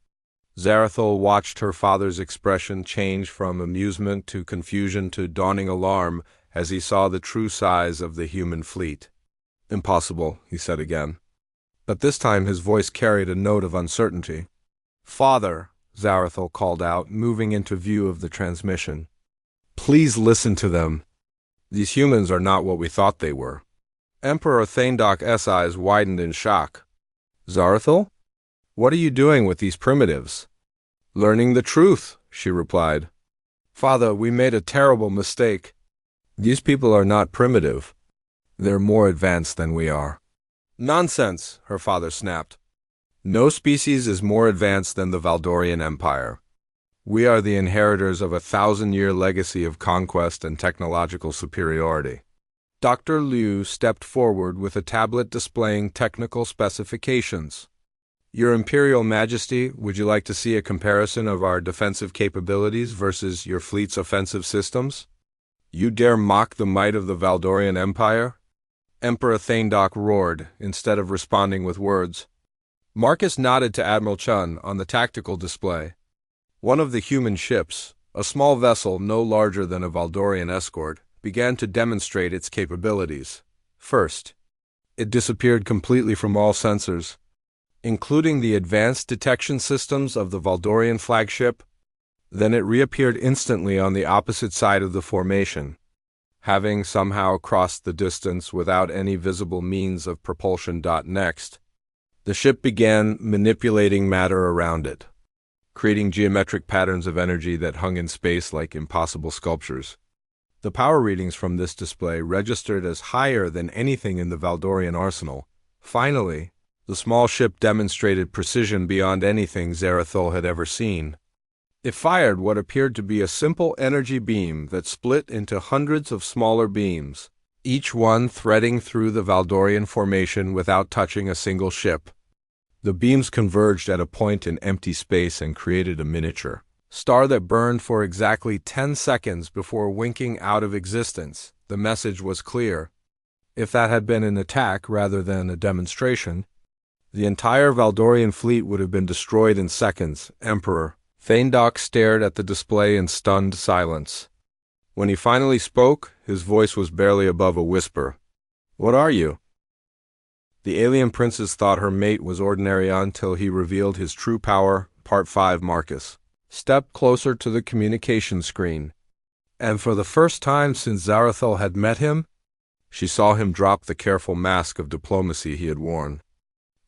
S1: Zarathil watched her father's expression change from amusement to confusion to dawning alarm as he saw the true size of the human fleet. Impossible, he said again. But this time his voice carried a note of uncertainty. Father, Zarathil called out, moving into view of the transmission. Please listen to them. These humans are not what we thought they were. Emperor Thaindok's eyes widened in shock. Zarathul? What are you doing with these primitives? Learning the truth, she replied. Father, we made a terrible mistake. These people are not primitive. They're more advanced than we are. Nonsense, her father snapped. No species is more advanced than the Valdorian Empire. We are the inheritors of a 1,000-year legacy of conquest and technological superiority. Dr. Liu stepped forward with a tablet displaying technical specifications. Your Imperial Majesty, would you like to see a comparison of our defensive capabilities versus your fleet's offensive systems? You dare mock the might of the Valdorian Empire? Emperor Thaindok roared, instead of responding with words. Marcus nodded to Admiral Chun on the tactical display. One of the human ships, a small vessel no larger than a Valdorian escort, began to demonstrate its capabilities. First, it disappeared completely from all sensors, including the advanced detection systems of the Valdorian flagship. Then it reappeared instantly on the opposite side of the formation. Having somehow crossed the distance without any visible means of propulsion. Next, the ship began manipulating matter around it, creating geometric patterns of energy that hung in space like impossible sculptures. The power readings from this display registered as higher than anything in the Valdorian arsenal. Finally, the small ship demonstrated precision beyond anything Zarathul had ever seen. It fired what appeared to be a simple energy beam that split into hundreds of smaller beams, each one threading through the Valdorian formation without touching a single ship. The beams converged at a point in empty space and created a miniature star that burned for exactly 10 seconds before winking out of existence. The message was clear. If that had been an attack rather than a demonstration, the entire Valdorian fleet would have been destroyed in seconds. Emperor Thaindok stared at the display in stunned silence. When he finally spoke, his voice was barely above a whisper. What are you? The alien princess thought her mate was ordinary until he revealed his true power. Part 5. Marcus stepped closer to the communication screen, and for the first time since Zarathul had met him, she saw him drop the careful mask of diplomacy he had worn.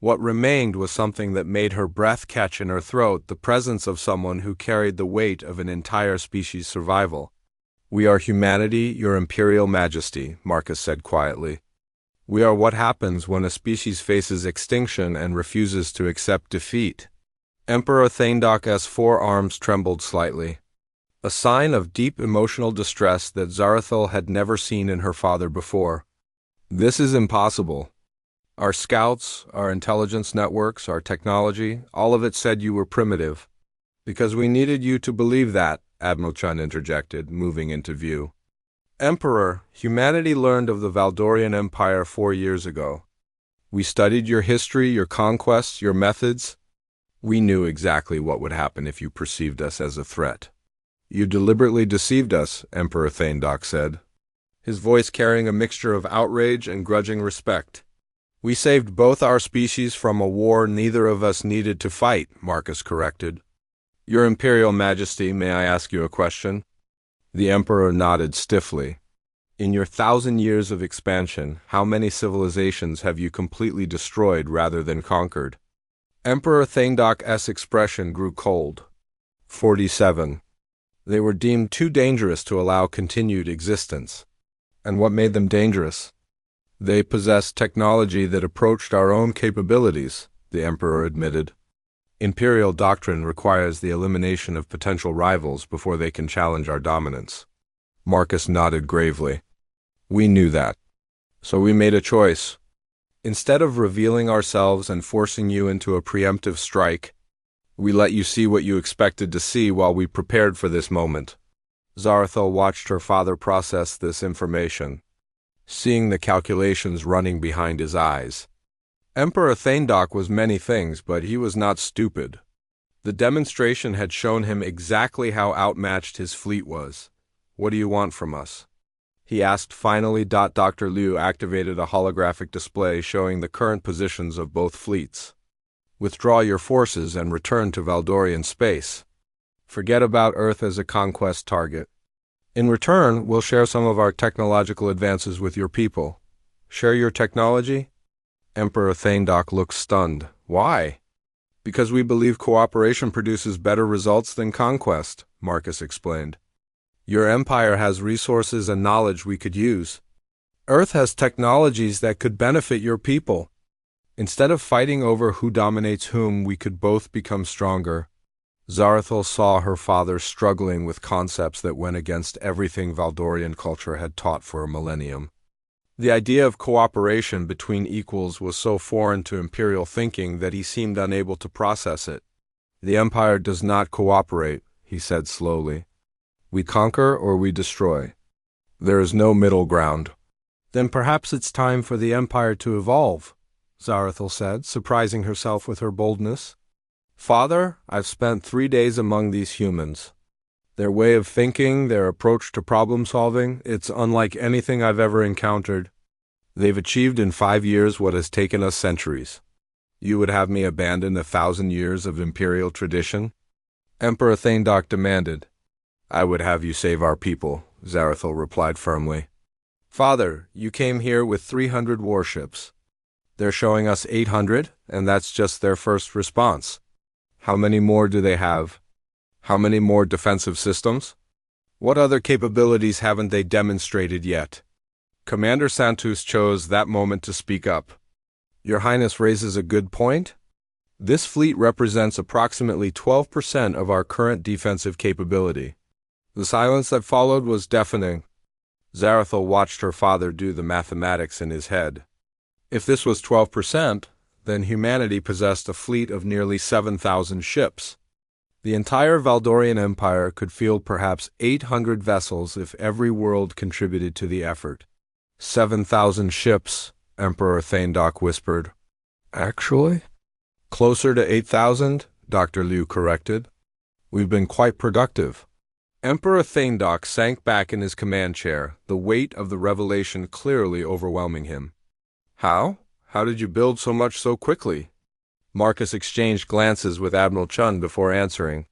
S1: What remained was something that made her breath catch in her throat, the presence of someone who carried the weight of an entire species' survival. We are humanity, Your Imperial Majesty, Marcus said quietly. We are what happens when a species faces extinction and refuses to accept defeat. Emperor Thaindok's forearms trembled slightly, a sign of deep emotional distress that Zarathul had never seen in her father before. This is impossible. Our scouts, our intelligence networks, our technology, all of it said you were primitive. Because we needed you to believe that, Admiral Chun interjected, moving into view. Emperor, humanity learned of the Valdorian Empire 4 years ago. We studied your history, your conquests, your methods. We knew exactly what would happen if you perceived us as a threat. You deliberately deceived us, Emperor Thaindok said, his voice carrying a mixture of outrage and grudging respect. We saved both our species from a war neither of us needed to fight, Marcus corrected. Your Imperial Majesty, may I ask you a question? The Emperor nodded stiffly. In your 1,000 years of expansion, how many civilizations have you completely destroyed rather than conquered? Emperor Thaindok's expression grew cold. 47. They were deemed too dangerous to allow continued existence. And what made them dangerous? They possessed technology that approached our own capabilities, the Emperor admitted. Imperial doctrine requires the elimination of potential rivals before they can challenge our dominance. Marcus nodded gravely. We knew that. So we made a choice. Instead of revealing ourselves and forcing you into a preemptive strike, we let you see what you expected to see while we prepared for this moment. Zarathul watched her father process this information, seeing the calculations running behind his eyes. Emperor Thaindok was many things, but he was not stupid. The demonstration had shown him exactly how outmatched his fleet was. What do you want from us? He asked finally. Dr. Liu activated a holographic display showing the current positions of both fleets. Withdraw your forces and return to Valdorian space. Forget about Earth as a conquest target. In return, we'll share some of our technological advances with your people. Share your technology? Emperor Thaindok looked stunned. Why? Because we believe cooperation produces better results than conquest, Marcus explained. Your empire has resources and knowledge we could use. Earth has technologies that could benefit your people. Instead of fighting over who dominates whom, we could both become stronger. Zarathil saw her father struggling with concepts that went against everything Valdorian culture had taught for a millennium. The idea of cooperation between equals was so foreign to imperial thinking that he seemed unable to process it. The Empire does not cooperate, he said slowly. We conquer or we destroy. There is no middle ground. Then perhaps it's time for the Empire to evolve, Zarathil said, surprising herself with her boldness. Father, I've spent 3 days among these humans. Their way of thinking, their approach to problem-solving, it's unlike anything I've ever encountered. They've achieved in 5 years what has taken us centuries. You would have me abandon 1,000 years of imperial tradition? Emperor Thaindok demanded. I would have you save our people, Zarathil replied firmly. Father, you came here with 300 warships. They're showing us 800, and that's just their first response. How many more do they have? How many more defensive systems? What other capabilities haven't they demonstrated yet? Commander Santos chose that moment to speak up. Your Highness raises a good point. This fleet represents approximately 12% of our current defensive capability. The silence that followed was deafening. Zarathil watched her father do the mathematics in his head. If this was 12%, then humanity possessed a fleet of nearly 7,000 ships. The entire Valdorian Empire could field perhaps 800 vessels if every world contributed to the effort. 7,000 ships, Emperor Thaindok whispered. Actually? Closer to 8,000, Dr. Liu corrected. We've been quite productive. Emperor Thaindok sank back in his command chair, the weight of the revelation clearly overwhelming him. How? How did you build so much so quickly? Marcus exchanged glances with Admiral Chun before answering.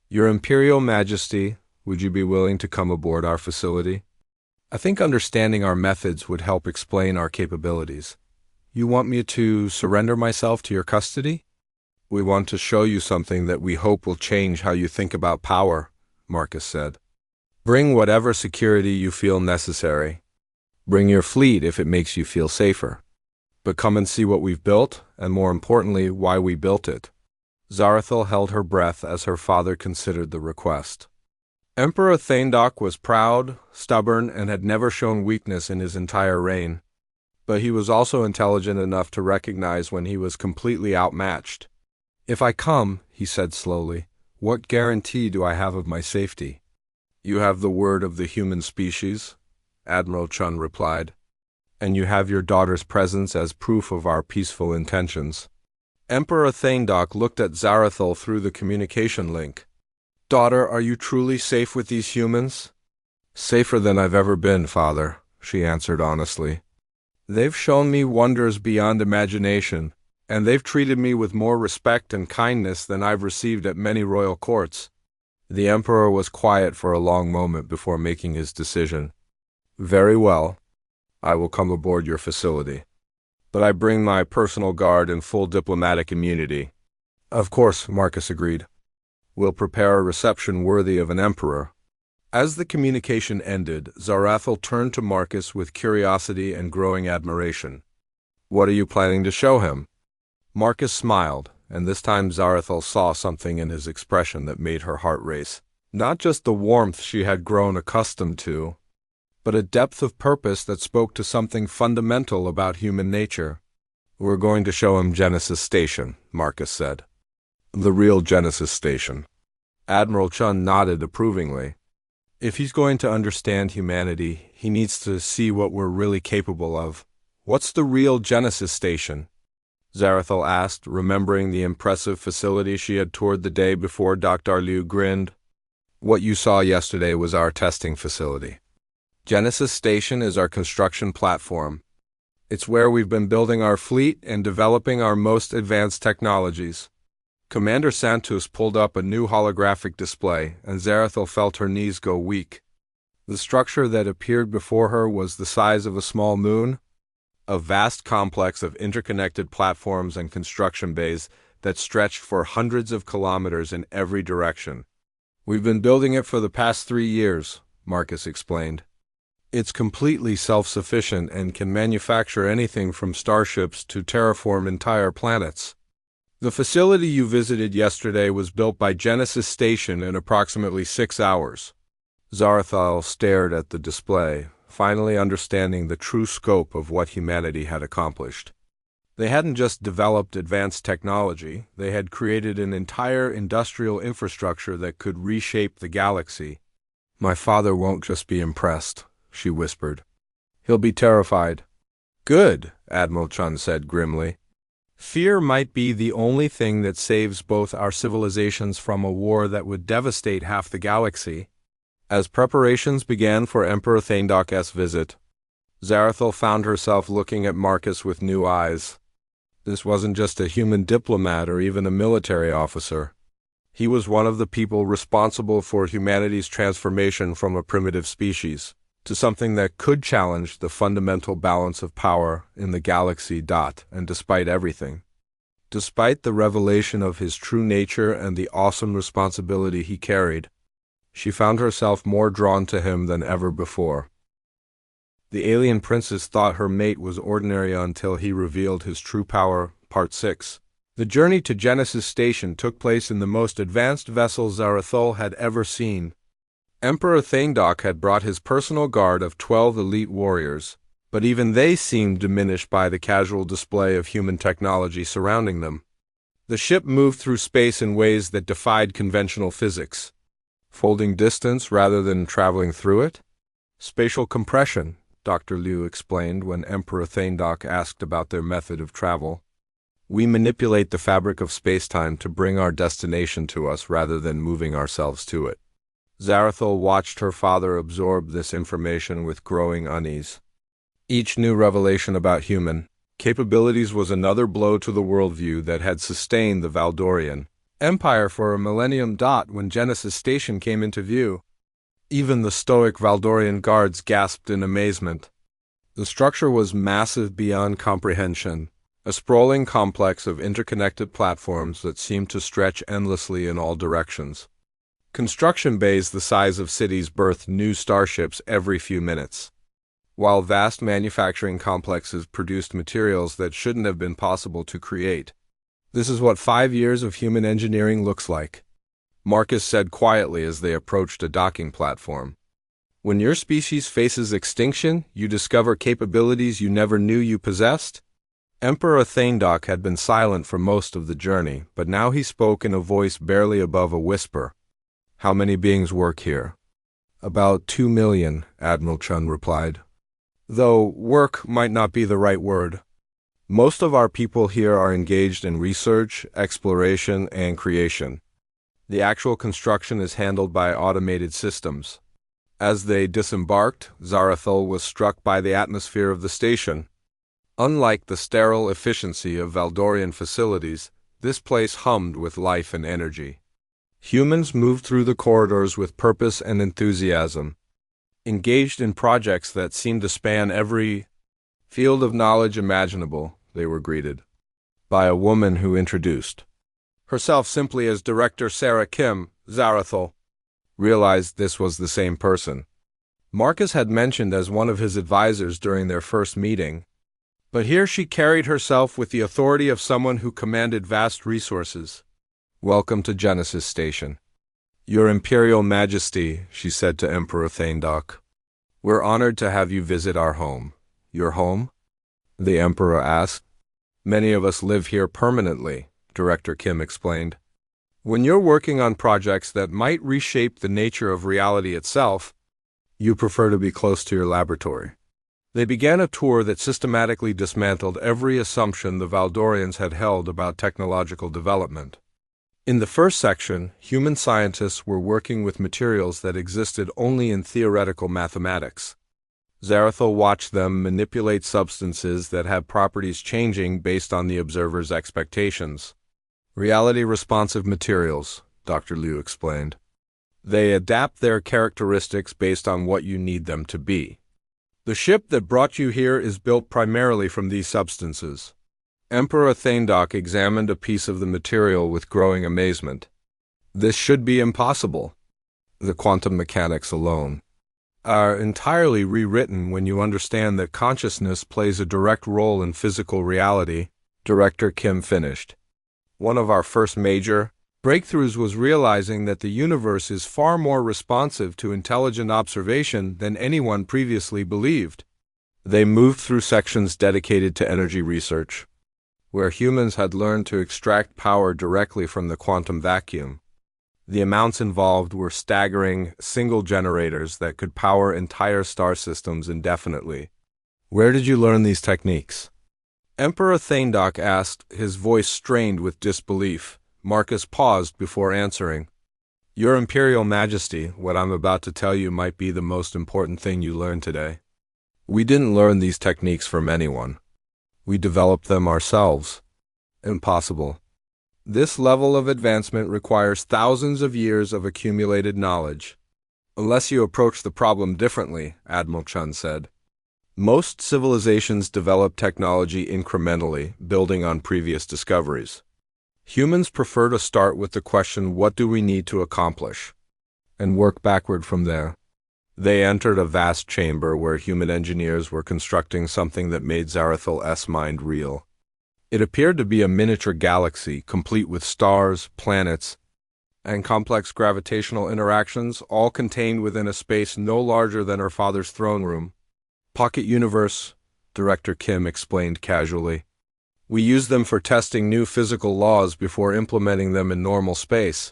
S1: Your Imperial Majesty, would you be willing to come aboard our facility? I think understanding our methods would help explain our capabilities. You want me to surrender myself to your custody? We want to show you something that we hope will change how you think about power, Marcus said. Bring whatever security you feel necessary. Bring your fleet if it makes you feel safer. But come and see what we've built, and more importantly, why we built it. Zarathil held her breath as her father considered the request. Emperor Thaindok was proud, stubborn, and had never shown weakness in his entire reign. But he was also intelligent enough to recognize when he was completely outmatched. If I come, he said slowly, what guarantee do I have of my safety? You have the word of the human species, Admiral Chun replied. And you have your daughter's presence as proof of our peaceful intentions. Emperor Thaindok looked at Zarathil through the communication link. Daughter, are you truly safe with these humans? Safer than I've ever been, father, she answered honestly. They've shown me wonders beyond imagination, and they've treated me with more respect and kindness than I've received at many royal courts. The emperor was quiet for a long moment before making his decision. Very well. I will come aboard your facility. But I bring my personal guard and full diplomatic immunity. Of course, Marcus agreed. We'll prepare a reception worthy of an emperor. As the communication ended, Zarathil turned to Marcus with curiosity and growing admiration. What are you planning to show him? Marcus smiled, and this time Zarathil saw something in his expression that made her heart race. Not just the warmth she had grown accustomed to, but a depth of purpose that spoke to something fundamental about human nature. We're going to show him Genesis Station, Marcus said. The real Genesis Station. Admiral Chun nodded approvingly. If he's going to understand humanity, he needs to see what we're really capable of. What's the real Genesis Station? Zarathil asked, remembering the impressive facility she had toured the day before. Dr. Liu grinned. What you saw yesterday was our testing facility. Genesis Station is our construction platform. It's where we've been building our fleet and developing our most advanced technologies. Commander Santos pulled up a new holographic display, and Zarathil felt her knees go weak. The structure that appeared before her was the size of a small moon, a vast complex of interconnected platforms and construction bays that stretched for hundreds of kilometers in every direction. "We've been building it for the past 3 years," Marcus explained. "It's completely self-sufficient and can manufacture anything from starships to terraform entire planets. The facility you visited yesterday was built by Genesis Station in approximately 6 hours." Zarathal stared at the display, finally understanding the true scope of what humanity had accomplished. They hadn't just developed advanced technology, they had created an entire industrial infrastructure that could reshape the galaxy. "My father won't just be impressed," she whispered. "He'll be terrified." "Good," Admiral Chun said grimly. "Fear might be the only thing that saves both our civilizations from a war that would devastate half the galaxy." As preparations began for Emperor Thaindok's visit, Zarathal found herself looking at Marcus with new eyes. This wasn't just a human diplomat or even a military officer. He was one of the people responsible for humanity's transformation from a primitive species to something that could challenge the fundamental balance of power in the galaxy. And despite everything, despite the revelation of his true nature and the awesome responsibility he carried, she found herself more drawn to him than ever before. The alien princess thought her mate was ordinary until he revealed his true power. Part 6. The journey to Genesis Station took place in the most advanced vessel Zarathal had ever seen. Emperor Thaindok had brought his personal guard of 12 elite warriors, but even they seemed diminished by the casual display of human technology surrounding them. The ship moved through space in ways that defied conventional physics. Folding distance rather than traveling through it? "Spatial compression," Dr. Liu explained when Emperor Thaindok asked about their method of travel. "We manipulate the fabric of space-time to bring our destination to us rather than moving ourselves to it." Zarathal watched her father absorb this information with growing unease. Each new revelation about human capabilities was another blow to the worldview that had sustained the Valdorian Empire for a millennium. When Genesis Station came into view, even the stoic Valdorian guards gasped in amazement. The structure was massive beyond comprehension, a sprawling complex of interconnected platforms that seemed to stretch endlessly in all directions. Construction bays the size of cities birthed new starships every few minutes, while vast manufacturing complexes produced materials that shouldn't have been possible to create. "This is what 5 years of human engineering looks like," Marcus said quietly as they approached a docking platform. "When your species faces extinction, you discover capabilities you never knew you possessed." Emperor Thaindok had been silent for most of the journey, but now he spoke in a voice barely above a whisper. "How many beings work here?" "About 2 million, Admiral Chun replied. "Though work might not be the right word. Most of our people here are engaged in research, exploration, and creation. The actual construction is handled by automated systems." As they disembarked, Zarathal was struck by the atmosphere of the station. Unlike the sterile efficiency of Valdorian facilities, this place hummed with life and energy. Humans moved through the corridors with purpose and enthusiasm, engaged in projects that seemed to span every field of knowledge imaginable. They were greeted by a woman who introduced herself simply as Director Sarah Kim. Zarathal realized this was the same person Marcus had mentioned as one of his advisors during their first meeting, but here she carried herself with the authority of someone who commanded vast resources. "Welcome to Genesis Station, Your Imperial Majesty," she said to Emperor Thaindok. "We're honored to have you visit our home." "Your home?" the Emperor asked. "Many of us live here permanently," Director Kim explained. "When you're working on projects that might reshape the nature of reality itself, you prefer to be close to your laboratory." They began a tour that systematically dismantled every assumption the Valdorians had held about technological development. In the first section, human scientists were working with materials that existed only in theoretical mathematics. Zarathal watched them manipulate substances that had properties changing based on the observer's expectations. "Reality-responsive materials," Dr. Liu explained. They adapt their characteristics based on what you need them to be. The ship that brought you here is built primarily from these substances. Emperor Thaindok examined a piece of the material with growing amazement. This should be impossible. The quantum mechanics alone are entirely rewritten when you understand that consciousness plays a direct role in physical reality, Director Kim finished. One of our first major breakthroughs was realizing that the universe is far more responsive to intelligent observation than anyone previously believed. They moved through sections dedicated to energy research, where humans had learned to extract power directly from the quantum vacuum. The amounts involved were staggering, single generators that could power entire star systems indefinitely. Where did you learn these techniques? Emperor Thaindok asked, his voice strained with disbelief. Marcus paused before answering. Your Imperial Majesty, what I'm about to tell you might be the most important thing you learned today. We didn't learn these techniques from anyone. We developed them ourselves. Impossible. This level of advancement requires thousands of years of accumulated knowledge. Unless you approach the problem differently, Admiral Chun said. Most civilizations develop technology incrementally, building on previous discoveries. Humans prefer to start with the question, what do we need to accomplish? And work backward from there. They entered a vast chamber where human engineers were constructing something that made Zarathal's mind real. It appeared to be a miniature galaxy, complete with stars, planets, and complex gravitational interactions, all contained within a space no larger than her father's throne room. Pocket universe, Director Kim explained casually. We use them for testing new physical laws before implementing them in normal space.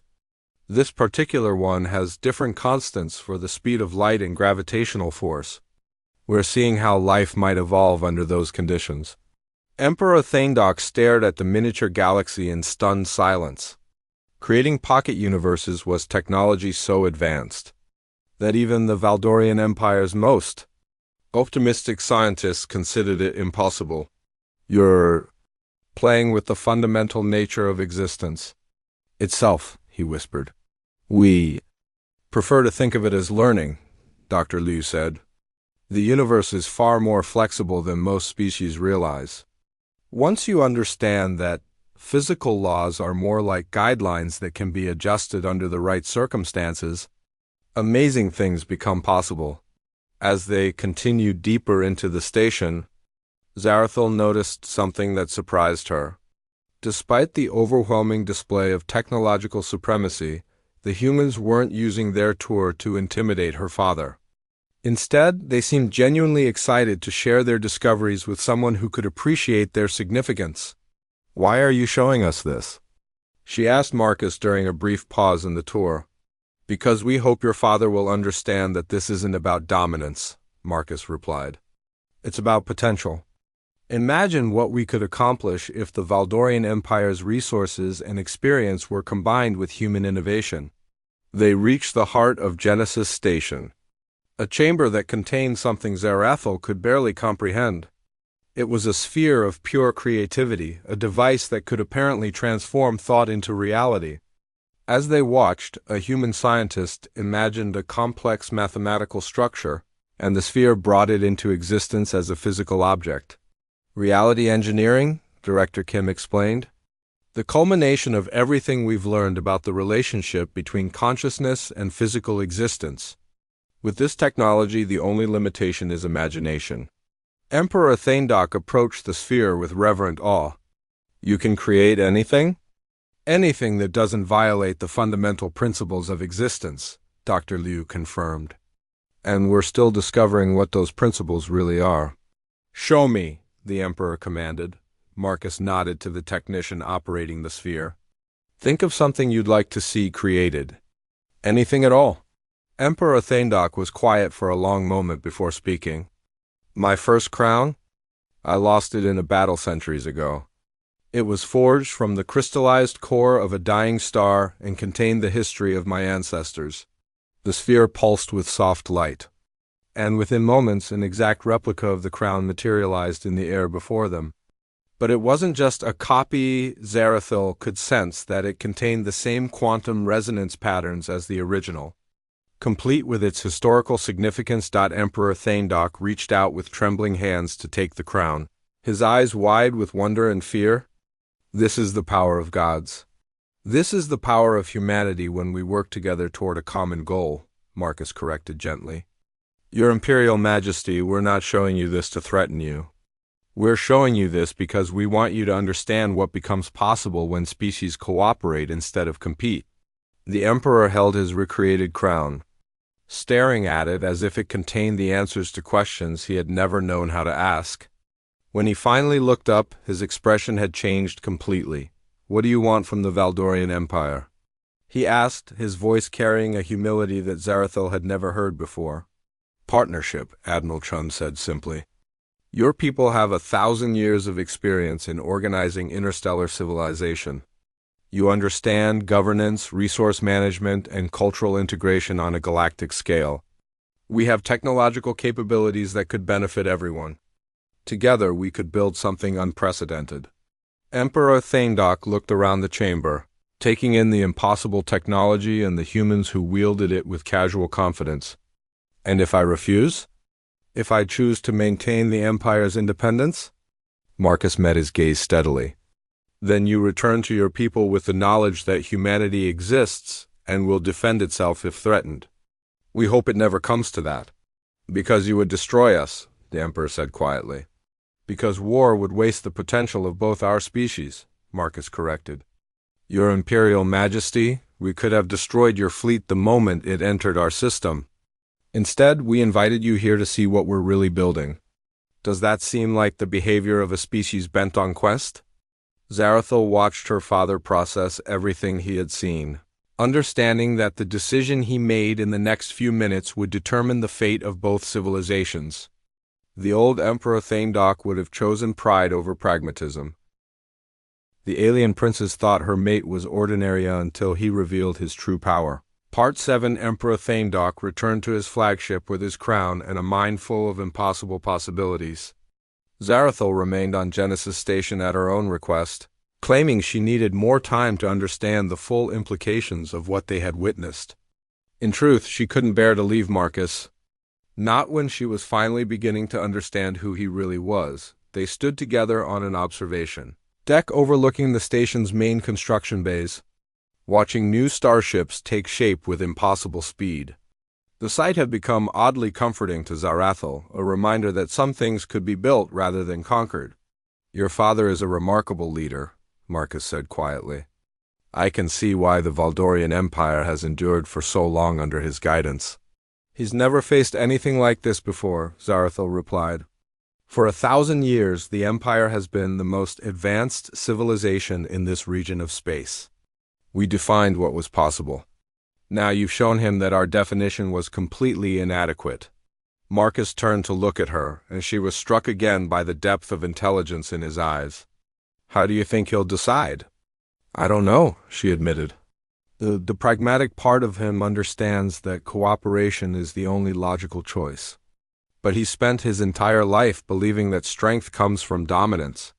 S1: This particular one has different constants for the speed of light and gravitational force. We're seeing how life might evolve under those conditions. Emperor Thaindok stared at the miniature galaxy in stunned silence. Creating pocket universes was technology so advanced that even the Valdorian Empire's most optimistic scientists considered it impossible. You're playing with the fundamental nature of existence itself, he whispered. We prefer to think of it as learning, Dr. Liu said. The universe is far more flexible than most species realize. Once you understand that physical laws are more like guidelines that can be adjusted under the right circumstances, amazing things become possible. As they continued deeper into the station, Zarathil noticed something that surprised her. Despite the overwhelming display of technological supremacy, the humans weren't using their tour to intimidate her father. Instead, they seemed genuinely excited to share their discoveries with someone who could appreciate their significance. Why are you showing us this? She asked Marcus during a brief pause in the tour. Because we hope your father will understand that this isn't about dominance, Marcus replied. It's about potential. Imagine what we could accomplish if the Valdorian Empire's resources and experience were combined with human innovation. They reached the heart of Genesis Station, a chamber that contained something Zarathil could barely comprehend. It was a sphere of pure creativity, a device that could apparently transform thought into reality. As they watched, a human scientist imagined a complex mathematical structure, and the sphere brought it into existence as a physical object. Reality engineering, Director Kim explained. The culmination of everything we've learned about the relationship between consciousness and physical existence. With this technology, the only limitation is imagination. Emperor Thaindok approached the sphere with reverent awe. You can create anything? Anything that doesn't violate the fundamental principles of existence, Dr. Liu confirmed. And we're still discovering what those principles really are. Show me, the Emperor commanded. Marcus nodded to the technician operating the sphere. Think of something you'd like to see created. Anything at all. Emperor Thaindok was quiet for a long moment before speaking. My first crown? I lost it in a battle centuries ago. It was forged from the crystallized core of a dying star and contained the history of my ancestors. The sphere pulsed with soft light, and within moments an exact replica of the crown materialized in the air before them. But it wasn't just a copy. Zarathil could sense that it contained the same quantum resonance patterns as the original. complete with its historical significance. Emperor Thaindok reached out with trembling hands to take the crown, his eyes wide with wonder and fear. This is the power of gods. This is the power of humanity when we work together toward a common goal, Marcus corrected gently. Your Imperial Majesty, we're not showing you this to threaten you. We're showing you this because we want you to understand what becomes possible when species cooperate instead of compete. The Emperor held his recreated crown, staring at it as if it contained the answers to questions he had never known how to ask. When he finally looked up, his expression had changed completely. What do you want from the Valdorian Empire? He asked, his voice carrying a humility that Zarathil had never heard before. Partnership, Admiral Chun said simply. Your people have 1,000 years of experience in organizing interstellar civilization. You understand governance, resource management, and cultural integration on a galactic scale. We have technological capabilities that could benefit everyone. Together we could build something unprecedented. Emperor Thaindok looked around the chamber, taking in the impossible technology and the humans who wielded it with casual confidence. And if I refuse? If I choose to maintain the Empire's independence? Marcus met his gaze steadily. Then you return to your people with the knowledge that humanity exists and will defend itself if threatened. We hope it never comes to that. Because you would destroy us, the Emperor said quietly. Because war would waste the potential of both our species, Marcus corrected. Your Imperial Majesty, we could have destroyed your fleet the moment it entered our system. Instead, we invited you here to see what we're really building. Does that seem like the behavior of a species bent on quest? Zarathil watched her father process everything he had seen, understanding that the decision he made in the next few minutes would determine the fate of both civilizations. The old Emperor Thaindok would have chosen pride over pragmatism. The alien princess thought her mate was ordinary until he revealed his true power. Part 7. Emperor Thaindok returned to his flagship with his crown and a mind full of impossible possibilities. Zarathil remained on Genesis Station at her own request, claiming she needed more time to understand the full implications of what they had witnessed. In truth, she couldn't bear to leave Marcus. Not when she was finally beginning to understand who he really was. They stood together on an observation deck overlooking the station's main construction bays, watching new starships take shape with impossible speed. The sight had become oddly comforting to Zarathil, a reminder that some things could be built rather than conquered. Your father is a remarkable leader, Marcus said quietly. I can see why the Valdorian Empire has endured for so long under his guidance. He's never faced anything like this before, Zarathil replied. For 1,000 years, the Empire has been the most advanced civilization in this region of space. We defined what was possible. Now you've shown him that our definition was completely inadequate. Marcus turned to look at her, and she was struck again by the depth of intelligence in his eyes. How do you think he'll decide? I don't know, she admitted. The pragmatic part of him understands that cooperation is the only logical choice. But he spent his entire life believing that strength comes from dominance.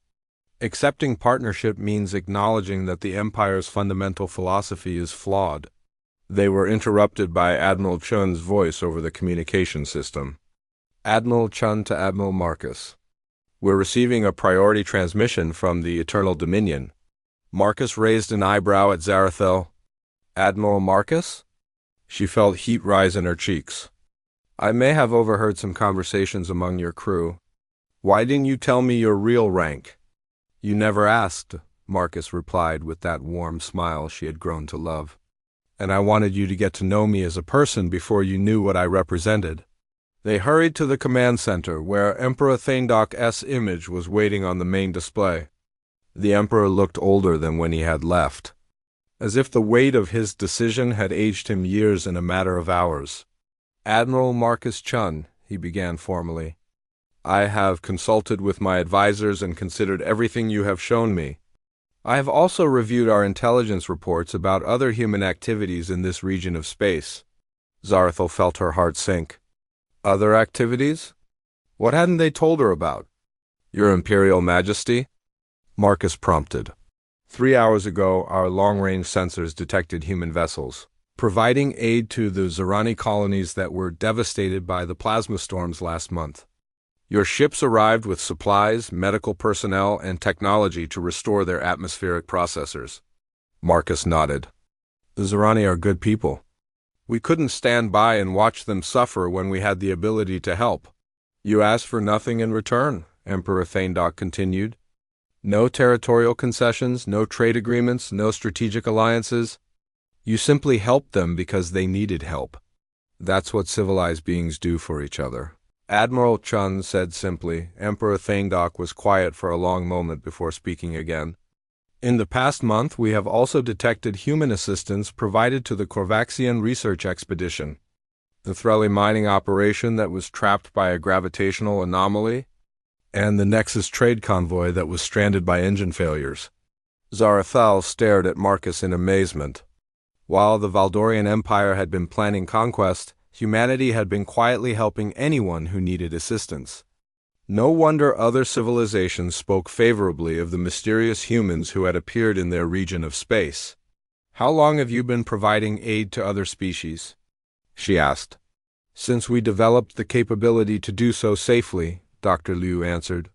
S1: Accepting partnership means acknowledging that the Empire's fundamental philosophy is flawed. They were interrupted by Admiral Chun's voice over the communication system. Admiral Chun to Admiral Marcus. We're receiving a priority transmission from the Eternal Dominion. Marcus raised an eyebrow at Zarathil. Admiral Marcus? She felt heat rise in her cheeks. I may have overheard some conversations among your crew. Why didn't you tell me your real rank? You never asked, Marcus replied with that warm smile she had grown to love. And I wanted you to get to know me as a person before you knew what I represented. They hurried to the command center, where Emperor Thaindok's image was waiting on the main display. The Emperor looked older than when he had left, as if the weight of his decision had aged him years in a matter of hours. Admiral Marcus Chun, he began formally. I have consulted with my advisors and considered everything you have shown me. I have also reviewed our intelligence reports about other human activities in this region of space. Zarathil felt her heart sink. Other activities? What hadn't they told her about? Your Imperial Majesty? Marcus prompted. 3 hours ago, our long-range sensors detected human vessels, providing aid to the Zerani colonies that were devastated by the plasma storms last month. Your ships arrived with supplies, medical personnel, and technology to restore their atmospheric processors. Marcus nodded. The Zerani are good people. We couldn't stand by and watch them suffer when we had the ability to help. You asked for nothing in return, Emperor Thaindok continued. No territorial concessions, no trade agreements, no strategic alliances. You simply helped them because they needed help. That's what civilized beings do for each other. Admiral Chun said simply. Emperor Thaindok was quiet for a long moment before speaking again. In the past month, we have also detected human assistance provided to the Korvaxian research expedition. The Threlly mining operation that was trapped by a gravitational anomaly, and the Nexus trade convoy that was stranded by engine failures. Zarathal stared at Marcus in amazement. While the Valdorian Empire had been planning conquest, humanity had been quietly helping anyone who needed assistance. No wonder other civilizations spoke favorably of the mysterious humans who had appeared in their region of space. How long have you been providing aid to other species? She asked. Since we developed the capability to do so safely, Dr. Liu answered.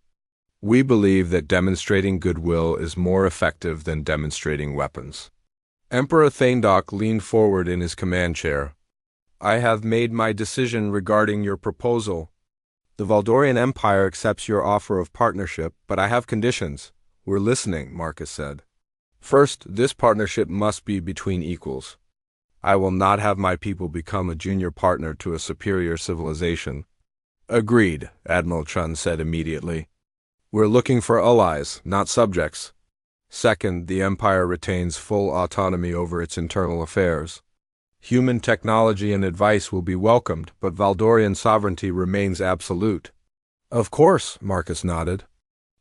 S1: We believe that demonstrating goodwill is more effective than demonstrating weapons. Emperor Thaindok leaned forward in his command chair. I have made my decision regarding your proposal. The Valdorian Empire accepts your offer of partnership, but I have conditions. We're listening, Marcus said. First, this partnership must be between equals. I will not have my people become a junior partner to a superior civilization. Agreed, Admiral Chun said immediately. We're looking for allies, not subjects. Second, the Empire retains full autonomy over its internal affairs. Human technology and advice will be welcomed, but Valdorian sovereignty remains absolute. Of course, Marcus nodded.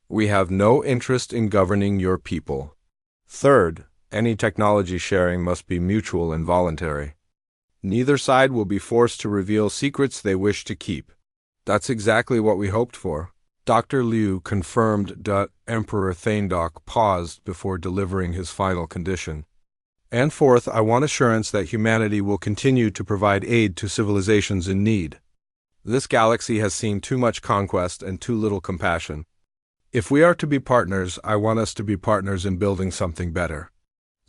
S1: We have no interest in governing your people. Third, any technology sharing must be mutual and voluntary. Neither side will be forced to reveal secrets they wish to keep. That's exactly what we hoped for. Dr. Liu confirmed that Emperor Thaindok paused before delivering his final condition. And fourth, I want assurance that humanity will continue to provide aid to civilizations in need. This galaxy has seen too much conquest and too little compassion. If we are to be partners, I want us to be partners in building something better.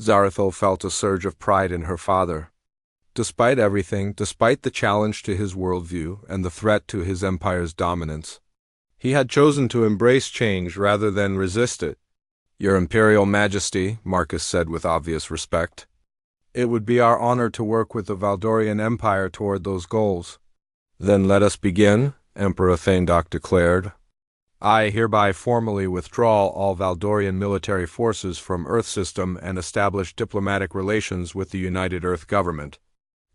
S1: Zarathal felt a surge of pride in her father. Despite everything, despite the challenge to his worldview and the threat to his empire's dominance, he had chosen to embrace change rather than resist it. Your Imperial Majesty, Marcus said with obvious respect. It would be our honor to work with the Valdorian Empire toward those goals. Then let us begin, Emperor Thaindok declared. I hereby formally withdraw all Valdorian military forces from Earth system and establish diplomatic relations with the United Earth government.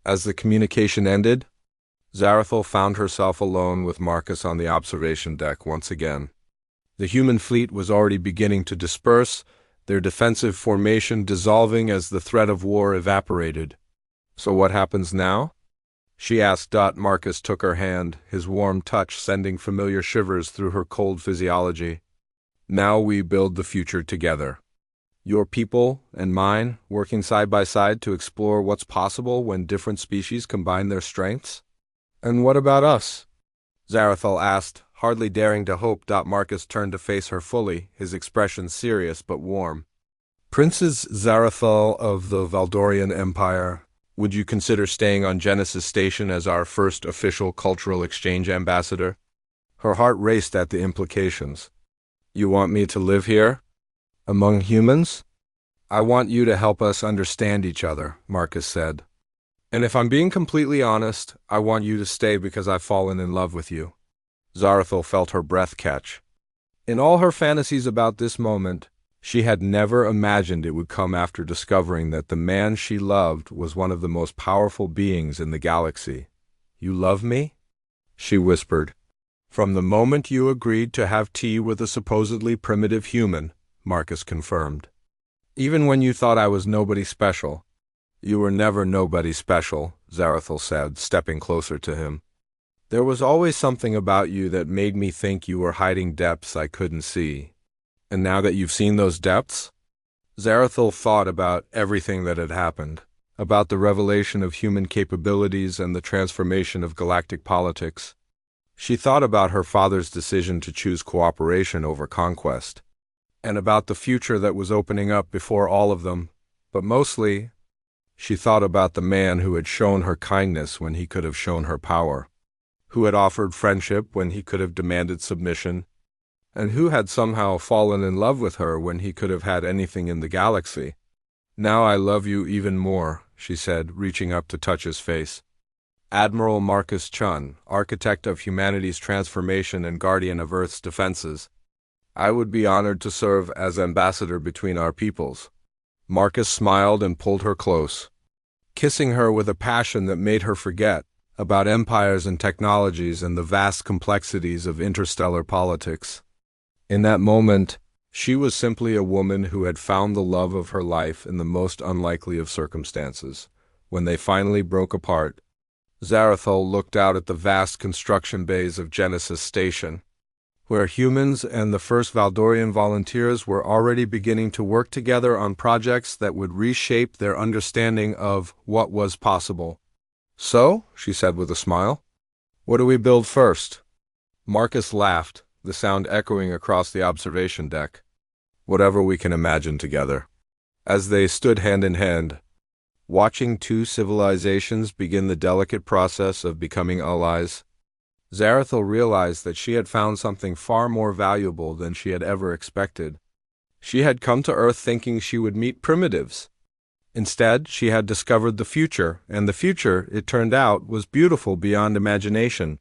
S1: As the communication ended, Zarathal found herself alone with Marcus on the observation deck once again. The human fleet was already beginning to disperse, their defensive formation dissolving as the threat of war evaporated. So what happens now? She asked. Marcus took her hand, his warm touch sending familiar shivers through her cold physiology. Now we build the future together. Your people and mine, working side by side to explore what's possible when different species combine their strengths? And what about us? Zarathal asked, hardly daring to hope. Marcus turned to face her fully, his expression serious but warm. Princess Zarathal of the Valdorian Empire, would you consider staying on Genesis Station as our first official cultural exchange ambassador? Her heart raced at the implications. You want me to live here? Among humans? I want you to help us understand each other, Marcus said. And if I'm being completely honest, I want you to stay because I've fallen in love with you. Zarathal felt her breath catch. In all her fantasies about this moment, she had never imagined it would come after discovering that the man she loved was one of the most powerful beings in the galaxy. You love me? She whispered. From the moment you agreed to have tea with a supposedly primitive human, Marcus confirmed. Even when you thought I was nobody special. You were never nobody special, Zarathal said, stepping closer to him. There was always something about you that made me think you were hiding depths I couldn't see. And now that you've seen those depths? Zarathal thought about everything that had happened. about the revelation of human capabilities and the transformation of galactic politics. She thought about her father's decision to choose cooperation over conquest, and about the future that was opening up before all of them, but mostly, she thought about the man who had shown her kindness when he could have shown her power, who had offered friendship when he could have demanded submission, and who had somehow fallen in love with her when he could have had anything in the galaxy. "Now I love you even more," she said, reaching up to touch his face. "Admiral Marcus Chun, architect of humanity's transformation and guardian of Earth's defenses. I would be honored to serve as ambassador between our peoples." Marcus smiled and pulled her close, kissing her with a passion that made her forget about empires and technologies and the vast complexities of interstellar politics. In that moment, she was simply a woman who had found the love of her life in the most unlikely of circumstances. When they finally broke apart, Zarathul looked out at the vast construction bays of Genesis Station, where humans and the first Valdorian volunteers were already beginning to work together on projects that would reshape their understanding of what was possible. "So," she said with a smile, "what do we build first?" Marcus laughed, the sound echoing across the observation deck. "Whatever we can imagine together." As they stood hand in hand, watching two civilizations begin the delicate process of becoming allies, Zarathul realized that she had found something far more valuable than she had ever expected. She had come to Earth thinking she would meet primitives. Instead, she had discovered the future, and the future, it turned out, was beautiful beyond imagination.